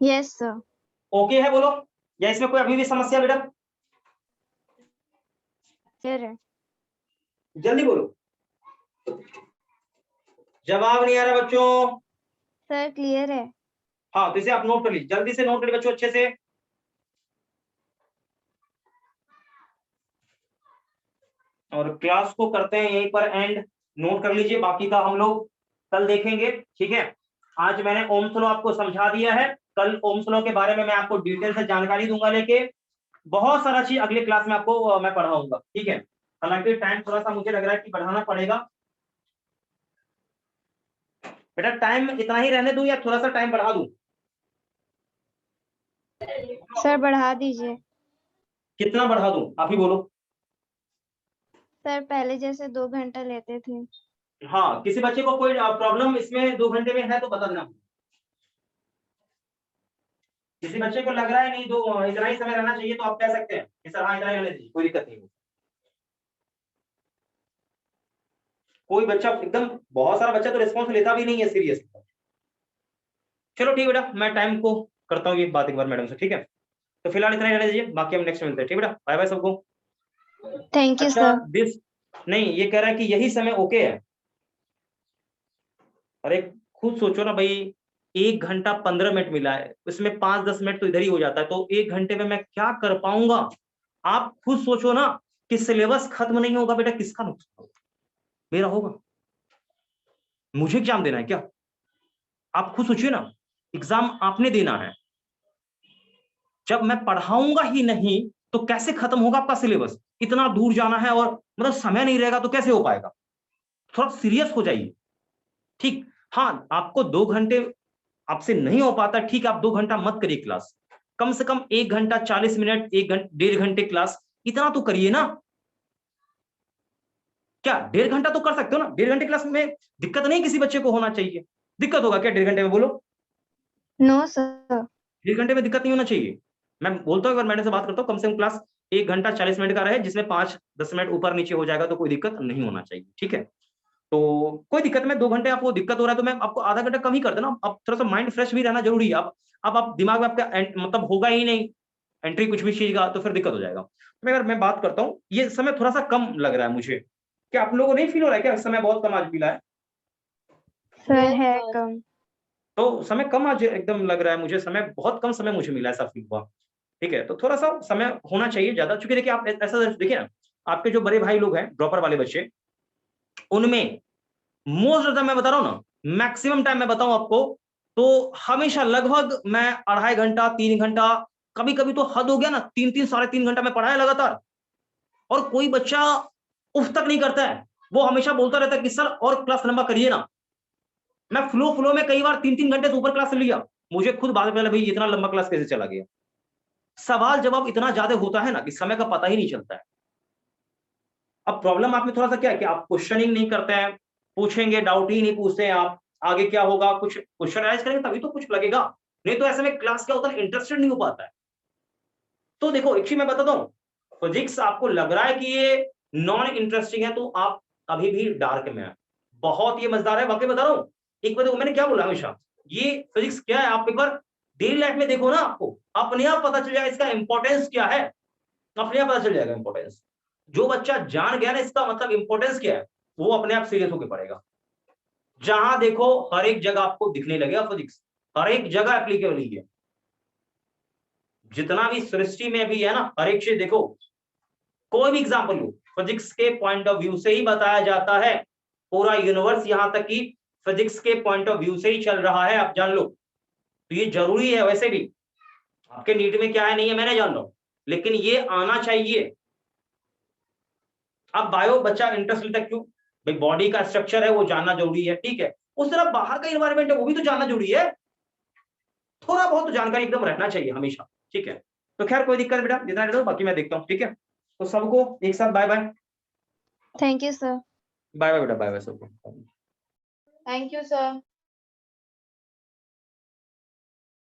Yes sir. Okay है बोलो, या इसमें कोई अभी भी समस्या बेटा? क्लियर है। जल्दी बोलो, जवाब नहीं आ रहा बच्चों। सर क्लियर है। हाँ, तो इसे आप नोट कर लीजिए, जल्दी से नोट करिए बच्चों अच्छे से। और क्लास को करते हैं यहीं पर एंड, नोट कर लीजिए, बाकी का हम लोग कल देखेंगे, ठीक है। आज मैंने ओम्स लॉ आपको समझा दिया है, कल ओम्स लॉ के बारे में मैं आपको डिटेल से जानकारी दूंगा लेके, बहुत सारा चीज अगले क्लास में आपको मैं पढ़ाऊंगा, ठीक है। हालांकि टाइम थोड़ा सा मुझे लग रहा है कि बढ़ाना पड़ेगा। बेटा टाइम इतना ही रहने दूं या थोड़ा सा टाइम बढ़ा दूं? सर बढ़ा दीजिए। कितना बढ़ा दूं, आप ही बोलो। सर पहले जैसे 2 घंटा लेते थे। हाँ, किसी बच्चे को कोई प्रॉब्लम इसमें 2 घंटे में है तो बता देना। किसी बच्चे को लग रहा है नहीं, दो इतना ही समय रहना चाहिए, तो आप कह सकते हैं कि सर हाँ इतना ही रहने दीजिए, कोई दिक्कत नहीं है। कोई बच्चा एकदम, बहुत सारा बच्चा तो रिस्पॉन्स लेता भी नहीं है सीरियस। चलो ठीक बेटा, मैं टाइम को करता हूँ ये बात एक बार मैडम से, ठीक है। तो फिलहाल इतना ही रहने दीजिए, बाकी हम नेक्स्ट मिलते हैं, ठीक बेटा। बाय बाय सबको। थैंक यू अच्छा सर। दिस, नहीं ये कह रहा है कि यही समय ओके है। अरे खुद सोचो ना भाई, 1 घंटा 15 मिनट मिला है, उसमें 5-10 मिनट तो इधर ही हो जाता है, तो 1 घंटे में मैं क्या कर पाऊंगा? आप खुद सोचो ना कि सिलेबस खत्म नहीं होगा बेटा, किसका नुकसान होगा? मेरा होगा, मुझे एग्जाम देना है क्या? आप खुद सोचिए ना, एग्जाम आपने देना है, जब मैं पढ़ाऊंगा ही नहीं तो कैसे खत्म होगा आपका सिलेबस? इतना दूर जाना है और मतलब समय नहीं रहेगा तो कैसे हो पाएगा? थोड़ा सीरियस हो जाइए, ठीक। हाँ, आपको 2 घंटे आपसे नहीं हो पाता, ठीक है, आप 2 घंटा मत करिए क्लास, कम से कम 1 घंटा 40 मिनट, 1 घंटे 1.5 घंटे क्लास, इतना तो करिए ना। क्या 1.5 घंटा तो कर सकते हो ना? 1.5 घंटे क्लास में दिक्कत नहीं किसी बच्चे को होना चाहिए। दिक्कत होगा क्या 1.5 घंटे में, बोलो? No sir. 1.5 घंटे में दिक्कत नहीं होना चाहिए। मैं बोलता हूँ, एक बार मैडम से बात करता हूँ, कम से कम क्लास 1 घंटा 40 मिनट का रहे, जिसमें 5-10 मिनट ऊपर नीचे हो जाएगा तो कोई दिक्कत नहीं होना चाहिए, ठीक है। तो कोई दिक्कत नहीं, 2 घंटे आपको दिक्कत हो रहा है तो मैं आपको आधा घंटा कम ही कर देना, अब थोड़ा सा माइंड फ्रेश भी रहना जरूरी है। अब आप दिमाग में आपका मतलब होगा ही नहीं एंट्री कुछ भी चीज का, तो फिर दिक्कत हो जाएगा। मैं अगर मैं बात करता हूँ, ये समय थोड़ा सा कम लग रहा है मुझे, क्या आप लोगों को नहीं फील हो रहा है क्या समय बहुत कम आज मिला है? सर Yes, है sir. कम। तो समय कम आज एकदम लग रहा है मुझे, समय बहुत कम समय मुझे मिला, ऐसा फील हुआ, ठीक है। तो थोड़ा सा समय होना चाहिए ज्यादा, चूंकि देखिए आप ऐसा देखिए ना, आपके जो बड़े भाई लोग हैं ड्रॉपर वाले बच्चे, उनमें मोस्ट ऑफ द, मैं बता रहा हूँ ना, मैक्सिमम टाइम मैं बताऊं आपको, तो हमेशा लगभग मैं 2.5 घंटा 3 घंटा, कभी कभी तो हद हो गया ना 3-3 साढ़े 3 घंटा में पढ़ाया लगातार, और कोई बच्चा उफ तक नहीं करता है, वो हमेशा बोलता रहता है कि सर और क्लास लंबा करिए ना। मैं फ्लो में कई बार 3-3 घंटे से ऊपर क्लास लिया, मुझे खुद बाद में लगा भाई इतना लंबा क्लास कैसे चला गया। सवाल जवाब इतना ज्यादा होता है ना कि समय का पता ही नहीं चलता है। अब प्रॉब्लम आप में थोड़ा सा क्या है कि आप क्वेश्चनिंग नहीं करते हैं, पूछेंगे डाउट ही नहीं पूछते हैं आप, आगे क्या होगा, कुछ क्वेश्चन राइज करेंगे तभी तो कुछ लगेगा, नहीं तो ऐसे में क्लास क्या होता है, इंटरेस्टेड नहीं हो पाता है। तो देखो एक चीज मैं बताता हूँ, फिजिक्स आपको लग रहा है कि ये नॉन इंटरेस्टिंग है तो आप अभी भी डार्क में है, बहुत ये मजेदार है, वाकई बता रहा हूँ। एक बार देखो, मैंने क्या बोला हमेशा, ये फिजिक्स क्या है, आप एक बार डेली लाइफ में देखो ना, आपको अपने आप पता चल जाएगा इसका इंपॉर्टेंस क्या है, अपने आप पता चल जाएगा इंपॉर्टेंस। जो बच्चा जान गया ना इसका मतलब इंपॉर्टेंस क्या है, वो अपने आप सीरियस होकर पढ़ेगा। जहां देखो हर एक जगह आपको दिखने लगेगा फिजिक्स, हर एक जगह एप्लीकेबल है, जितना भी सृष्टि में भी है ना, हर एक चीज देखो, कोई भी एग्जांपल लो, फिजिक्स के पॉइंट ऑफ व्यू से ही बताया जाता है, पूरा यूनिवर्स यहां तक कि फिजिक्स के पॉइंट ऑफ व्यू से ही चल रहा है, आप जान लो। तो ये जरूरी है, वैसे भी आपके नीड में क्या है नहीं है मैंने जान रहा हूं, लेकिन ये आना चाहिए। अब बायो बच्चा इंटरेस्ट लेता क्यों? भाई बॉडी का स्ट्रक्चर है वो जानना जरूरी है, ठीक है, उस तरह बाहर का इन्वायरमेंट है वो भी तो जानना जरूरी है, थोड़ा बहुत तो जानकारी एकदम रखना चाहिए हमेशा, ठीक है। तो खैर कोई दिक्कत बेटा, जितना दो बाकी मैं देखता हूँ, ठीक है। तो सबको एक साथ bye bye. Thank you sir. Bye bye बेटा, बाय बाय सबको। Thank you, sir.